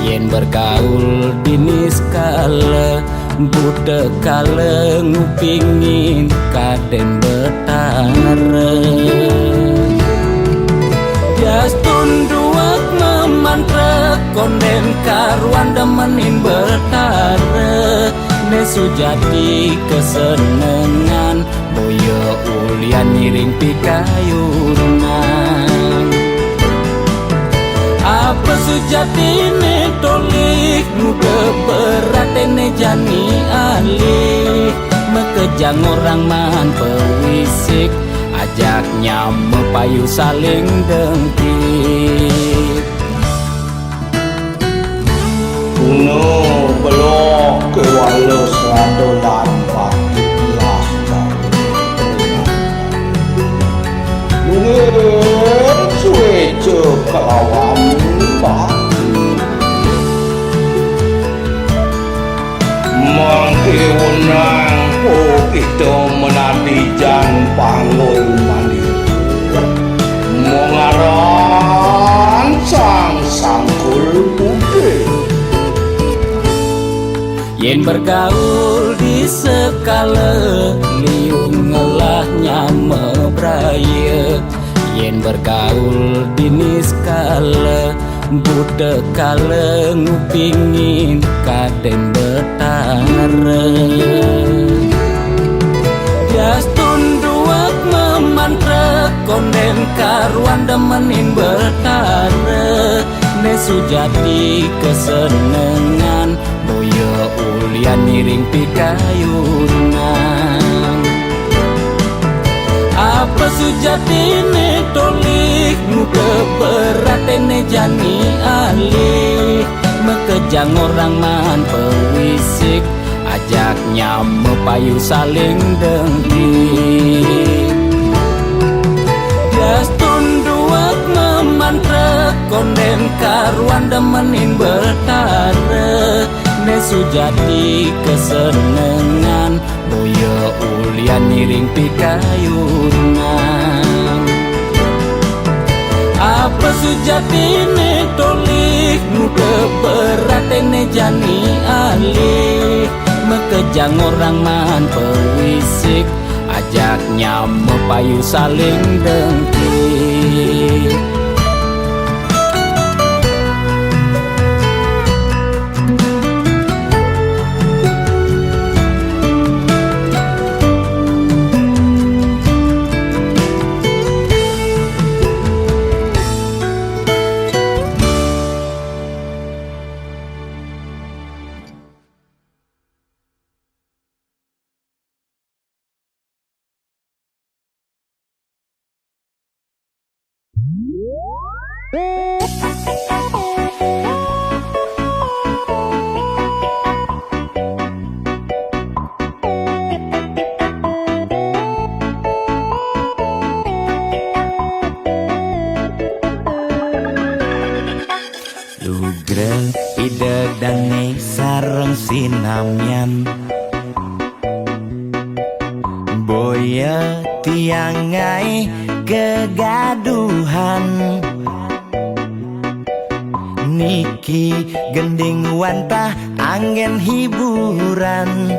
Yen bergaul di niskala Budak kala ngupingin kaden betara Jastun duak memantra konden karuan demenin betara Nesu jadi kesenengan boyo ulian ngiring pikayunan Apa sujati ne tolik muda beratene jani alih Mekejang orang man pewisik ajaknya mepayu saling dengkit Kuno belok ke walau selado lampak Lascar Mungkin suwe kelawan Mangkiunang po ito menatijan pangun mandi Mengaran sang sangkul bukit Yen bergaul di sekala liung ngelahnya mebraya Yen bergaul di niskala budak kala ngupingin kaden betara Jastun duak memantra konden karuan demenin betara Nesu jadi kesenengan boyo ulian miring pikayunan Apa sujati ne tolik muka beratene jani alih Mekejang orang man pewisik ajaknya mepayu saling dengkit Jastun duak memantra konden karuan demenin betara Nesu jadi kesenengan boyo ulian miring pikayunan Apa sujati ne tolik muka beratene jani alih Mekejang orang man pewisik ajaknya mepayu saling dengkit Lugrel ide dane sareng sinamyan Boya tiangai kegaduhan Niki gending wantah angin hiburan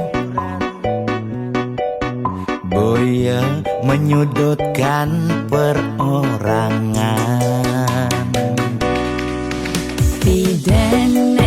Boya menyudutkan perorangan Pidana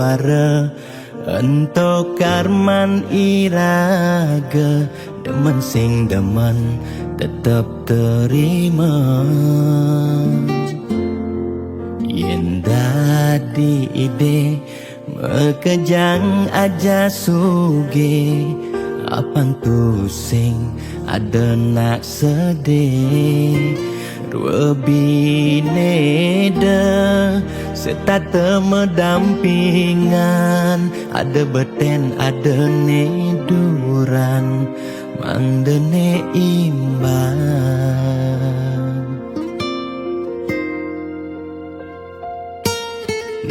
suara Ento karman iraga Demen sing demen tetep terima Yen dadi ide Mekejang aja suge Apang tu sing ada nak sedih Dua bineda Serta medampingan Ada beten, ada neduran Mandene imbang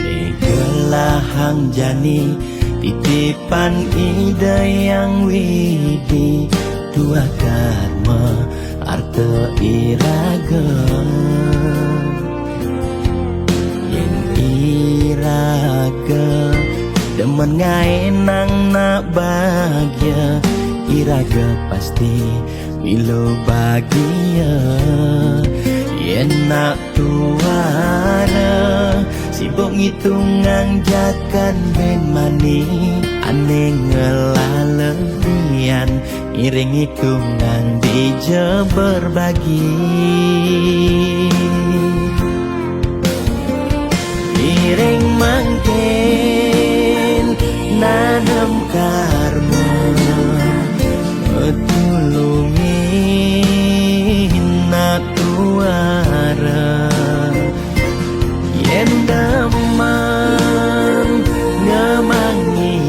Negelahang jani Titipan ida yang widi Dua karma Arte iraga Yang iraga Demen ngaenang nak bahagia Iraga pasti Milo bahagia Yang nak tuara Sibuk ngitungan jakan ben mani Aneh ngelalebian Iring hitungan dija berbagi Iring mangkin nanam karma Metulungin nak tuara Yen daman ngemangi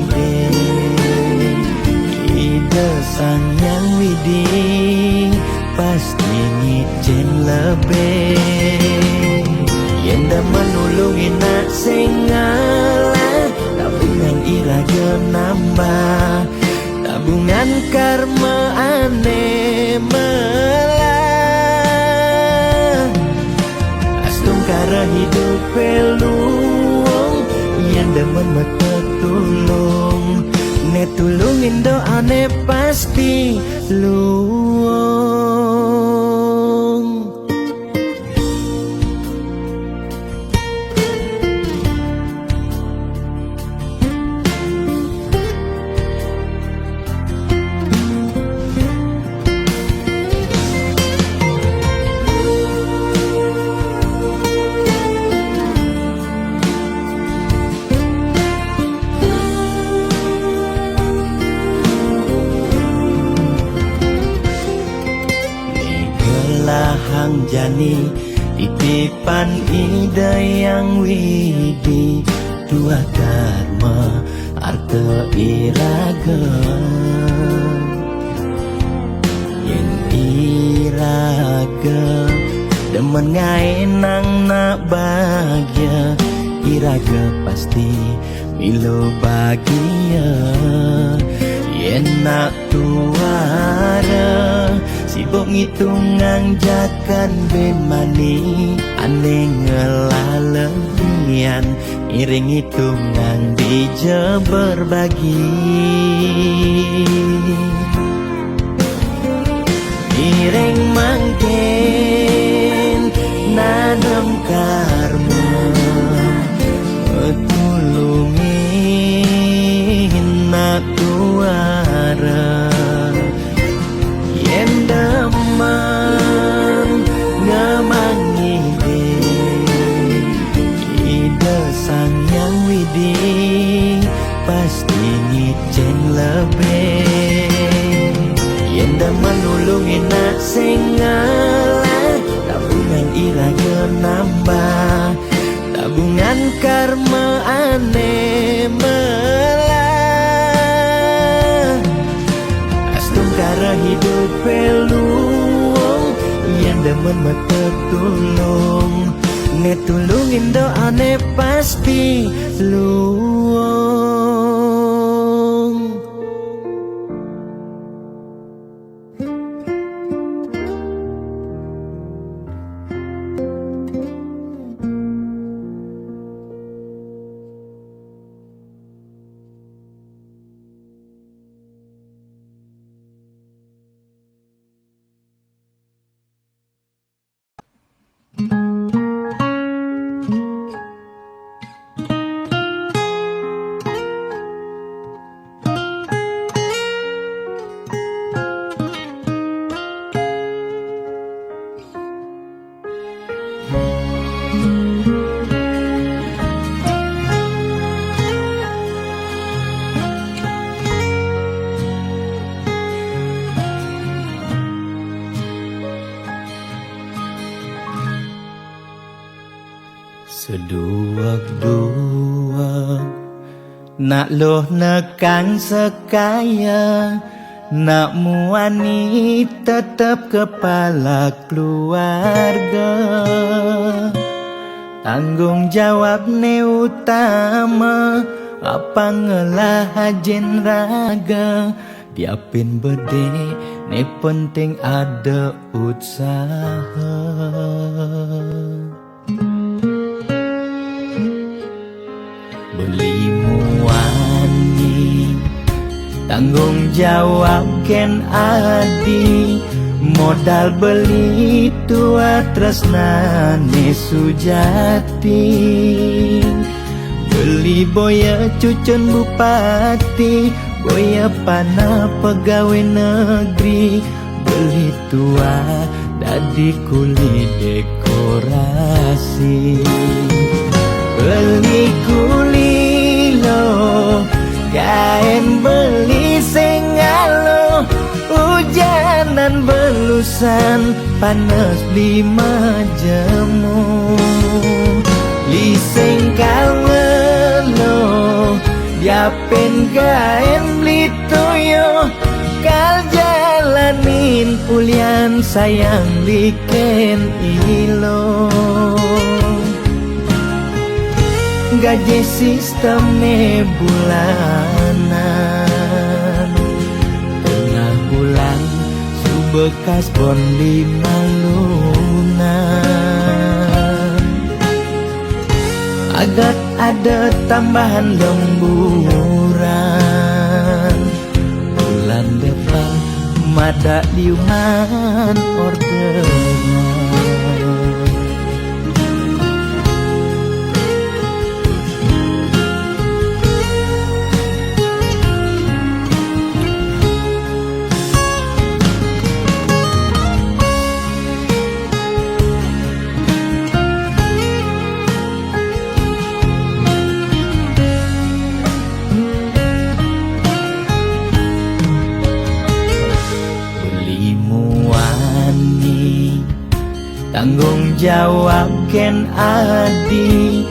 ide sang yang widi pasti ngicen lebih Yen daman nulungin nak sing ngalah tabungan iraga nambah tabungan karma aneh melah Astung kara hidup peluang yang demen mata tulung ne tulungin doane pasti luang Hang jani titipan ida yang widi dua karma arte iraga Yen iraga demen ngaenang nak bahagia iraga pasti milo bahagia Yen nak tuara Sibuk ngitungan jakan bemani Aneh ngelalebian Iring hitungan dija berbagi Iring mangkin nanam karma Metulungin nak tuara Yen daman ngamangi ide sang yang widi pasti ngicen lebih Yen daman nulungin nak sing ngalah tabungan iraga nambah tabungan karma aneh melah Astung kara hidup peluang yang demen mata tulung ne tulungin doane pasti luang Seduak-duak nak loh nekang sekaya, nak muani tetap kepala keluarga. Tanggung jawab ne utama, apa ngelah hajen raga. Diapin bede ne penting ada usaha. Beli muani tanggung jawab ken adi, modal beli tua tresnane sujati. Beli boya cucun bupati, boya pana pegawai negeri. Beli tua dadi kuli dekorasi. Beli kuli lo kain beli sengalo, hujanan belusan panas 5 jemu. Liseng kawelo diapen kain beli toyo, kal jalanin ulian sayang liken ilo. Gaji sistemnya bulanan, tengah bulan subekas bon 5 lunan. Agak ada tambahan lemburan, bulan depan mada liuman orderan. Tanggung jawab ken adi,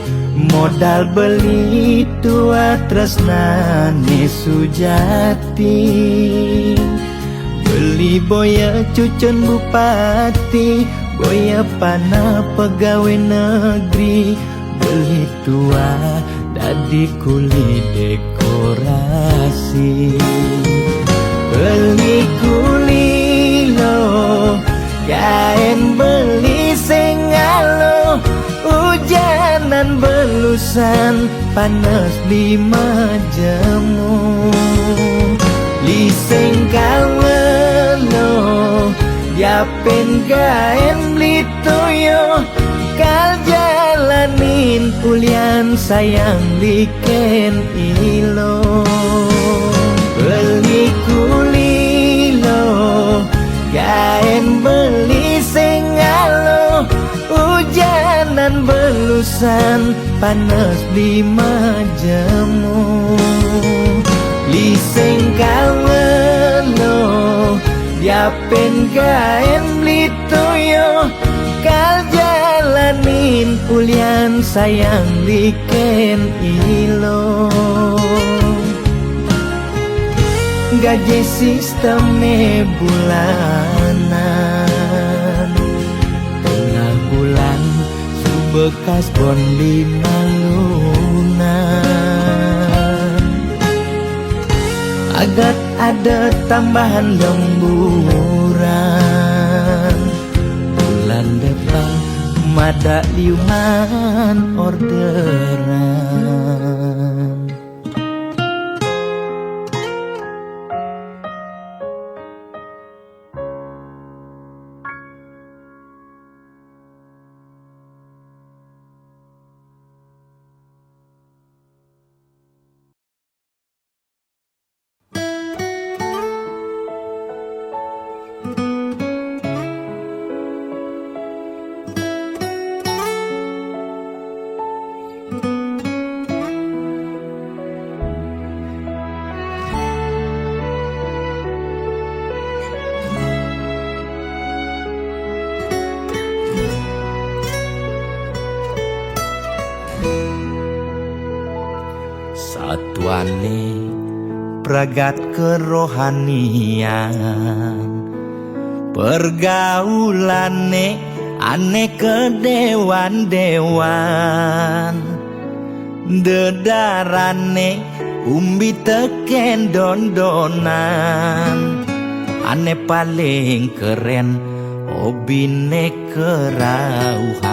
modal beli tua tresnane sujati. Beli boya cucun bupati, boya pana pegawai negeri. Beli tua dadi kuli dekorasi. Beli kuli lo kain beli sengalo, hujanan belusan panas 5 jemu. Liseng kawelo diapen kain beli toyo, kal jalanin ulian sayang liken ilo. Beli kuli lo kain beli sengalo, hujanan belusan panas 5 jemu. Liseng kawelo diapen kain beli toyo, kal jalanin ulian sayang liken ilo. Gaji sistemnya bulanan, tengah bulan subekas bon 5 lunan. Agak ada tambahan lemburan, bulan depan mada liuman orderan. tuane pragat kerohanian, pergaulane aneh kedewan-dewan, dedarane umbi teken dondonan, aneh paling keren hobine kerauhan.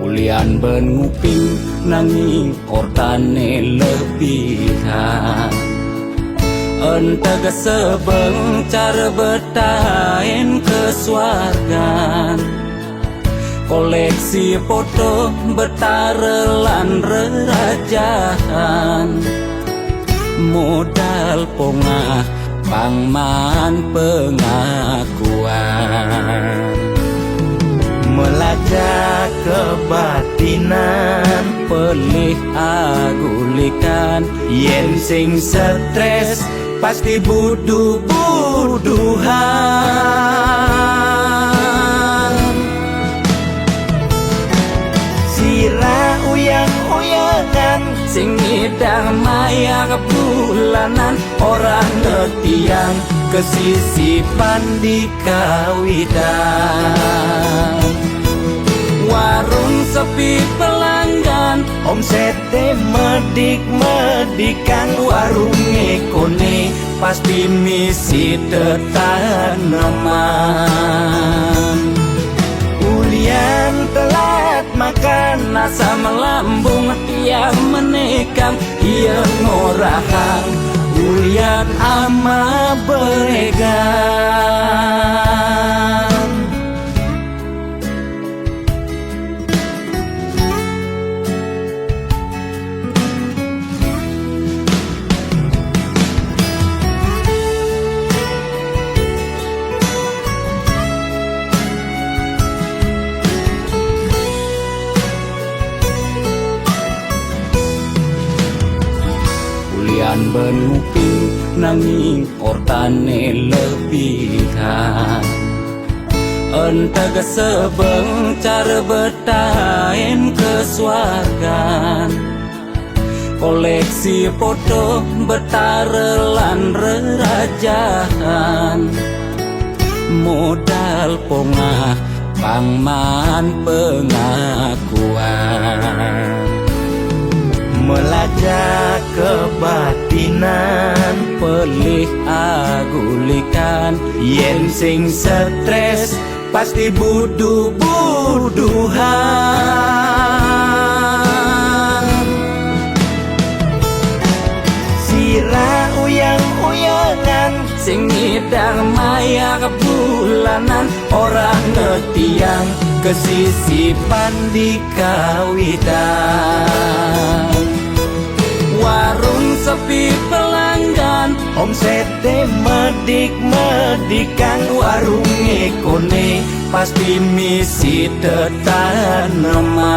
Ulian benuping nanging ortane lebihan, entega sebeng cara betain kesuargan, koleksi foto betarelan rerajahan, modal pongah pangman pengakuan, melacak kebatinan, pelih agulikan, yen sing stres pasti buduh-buduhan. Sira uyang-uyangan, sing ngidang maya kebulanan, orang ngetiang kesisipan di kawitan. Warung sepi pelanggan, omsete medik-medikan, warung ekone pasti misi tetaneman. ulian telat makan, Nasa melambung tiang menekang, ia ngorahang ulian ama beregan. Ulian benuping nanging ortane lebihan, entega sebeng cara betain kesuargan, koleksi foto betarelan rerajahan, modal pongah pangman pengakuan, melacak kebatinan, pelih agulikan, yen sing stres pasti buduh-buduhan. Sira uyang-uyangan, sing ngidang maya kebulanan, orang ngetiang kesisipan di kawitan. Warung sepi pelanggan, omsete medik-medikan, warung ekone pasti misi tetaneman.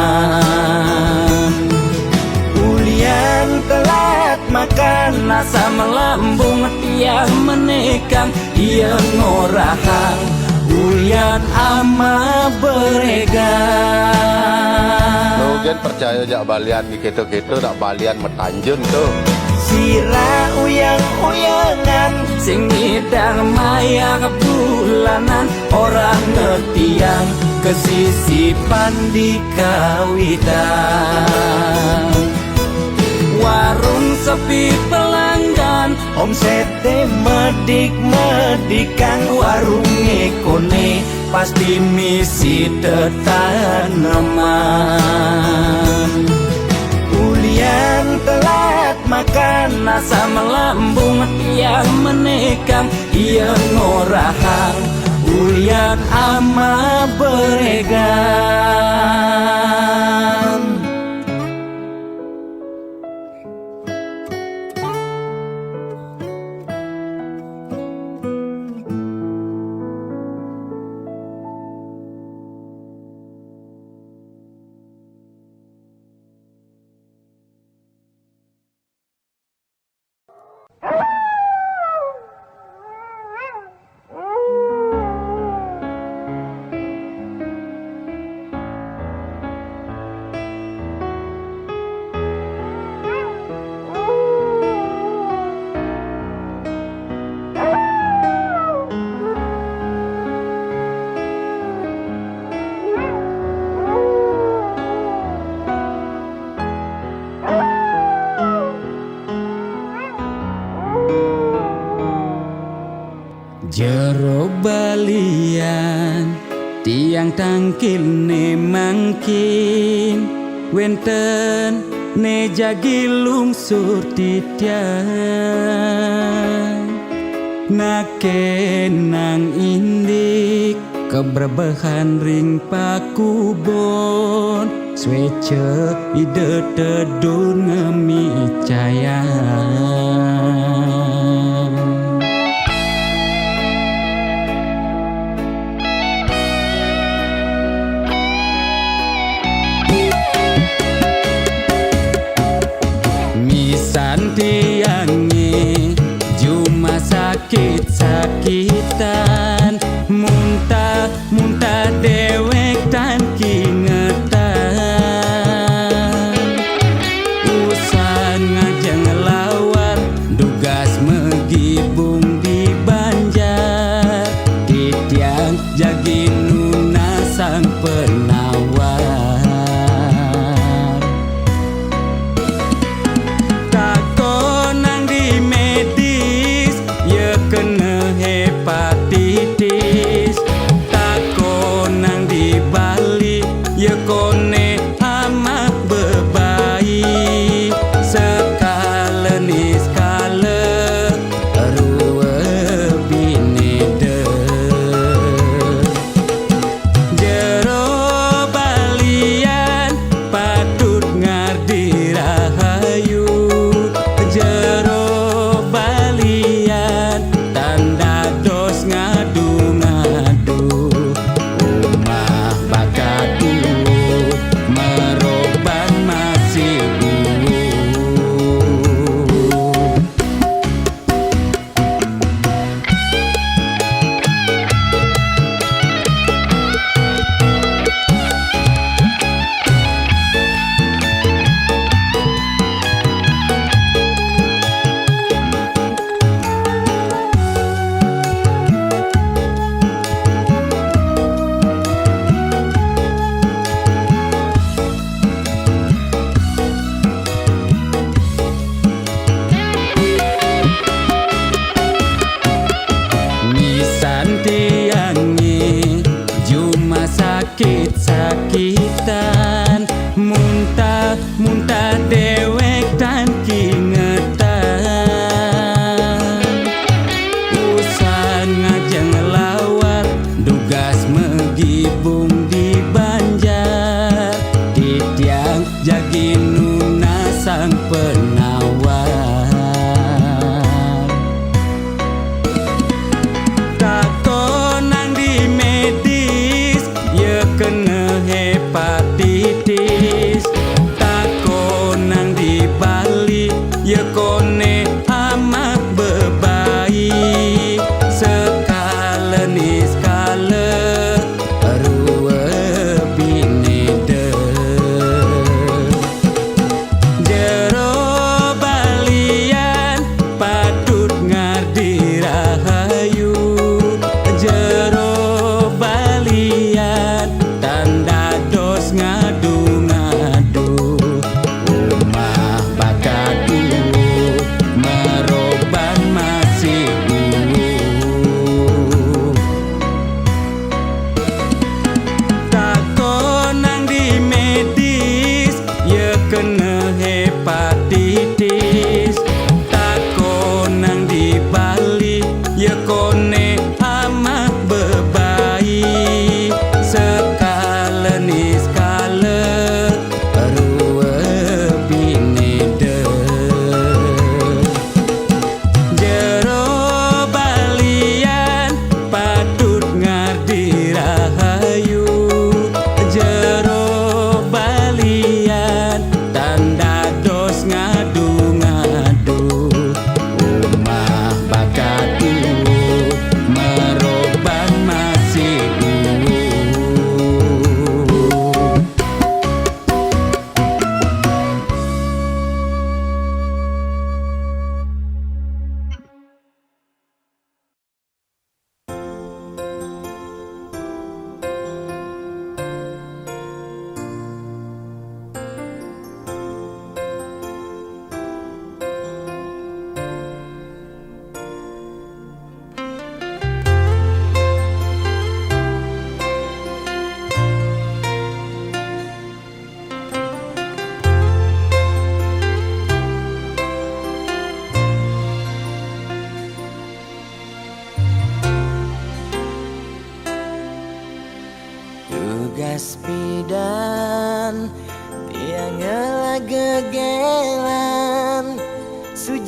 ulian telat makan, Nasa melambung tiang menekang, ia ngorahang ulian ama beregan. Mungkin percaya jak balian di gitu-gitu tak balian metanjun tuh. sira uyang-uyangan, Sing ngidang maya kebulanan, orang ngetiang kesisipan di kawitan. Warung sepi pelanggan, omsete medik-medikan, warung ekone pasti misi tetaneman. ulian telat makan, Nasa melambung tiang menekang, ia ngorahang ulian ama beregan. Jero balian tiang tangkil ne mangkin wenten ne jagi lungsur titian nakenang indik keberbahan ring pakubon swece ide tedun ngemi cayan. Santiangi cuma sakit-sakitan muntah dewek tan kingetan usan ngajeng lawar dugas megibung di Banjar titiang jagi nuna sang penawar kena hepatitis tako nang di Bali ye kone amat bebayi sekale ni skale ruwe binede jero balian patut ngardi rahayu jero balian tanda dos ngadu-ngadu umah bakatu meroban masih Santiangi cuma sakit-sakitan muntah dewek tan kingetan usan ngajeng lawar dugas megibung di Banjar titiang jagi nuna sang penawar kena hepatitis tako nang di Bali ye kone amat bebayi sekale ni skale ruwe binede jero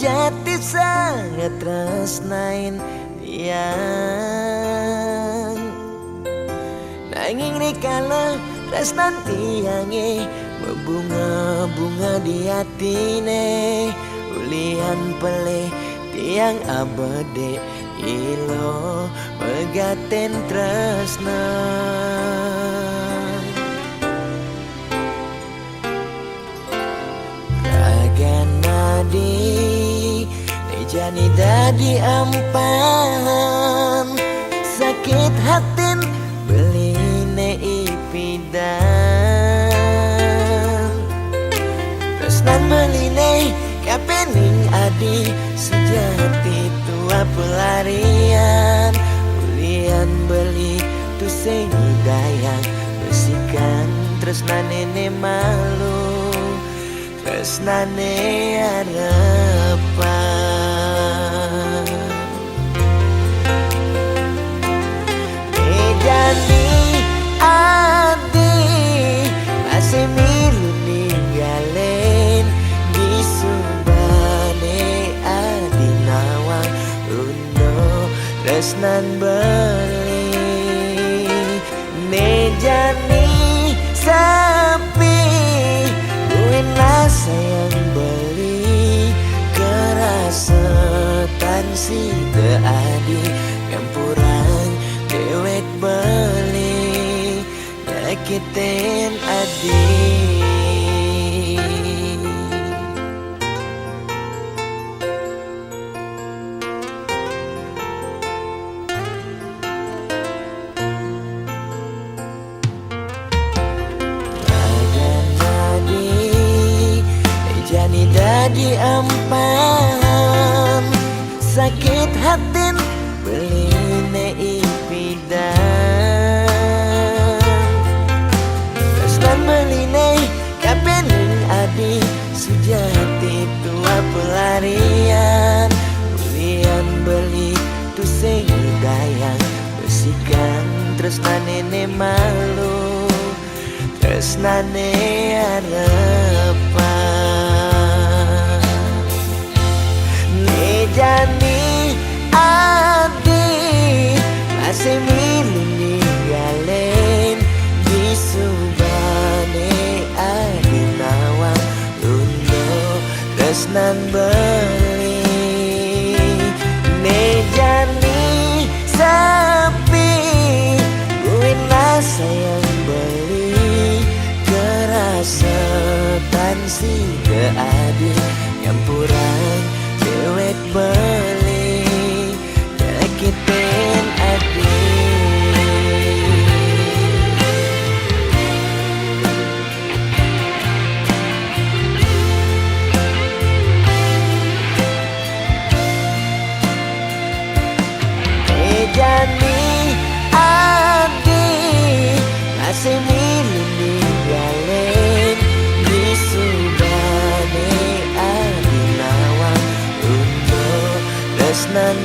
sejati sangat tresnain tiang. Nanging rikala tresnan tiange berbunga-bunga di hatine, ulian pelih tiang abade ilo megaten tresna. Nadi jani dadi ampan, sakit hatin beline ipidan. Tresnan beline kapening adi sejati tua pelarian, ulian beli tu sing dayang besikan tresnan nene malu, tresnane harapan. Jadi adi masih milu ninggalin di subane adi nawang uno tresnan beli. Nejani sepi sayang beli kerasetan si teadi ngampuran dewek beli nyakitin adi. Dadi ampan, sakit hatin beline ipidan. Tresnan beline kapening adi sejati tua pelarian, ulian beli tu sing dayang besikan tresnan nene malu, tresnane harapan. Nejani adi masih milu ninggalin di subane adi nawang uno tresnan beli. Nejani sepi buinlah sayang beli kerasetan si keadi ngampuran dewek beli nyakitin adi. Jadi adi masih milu ninggalin di subane adi nawang uno tresnan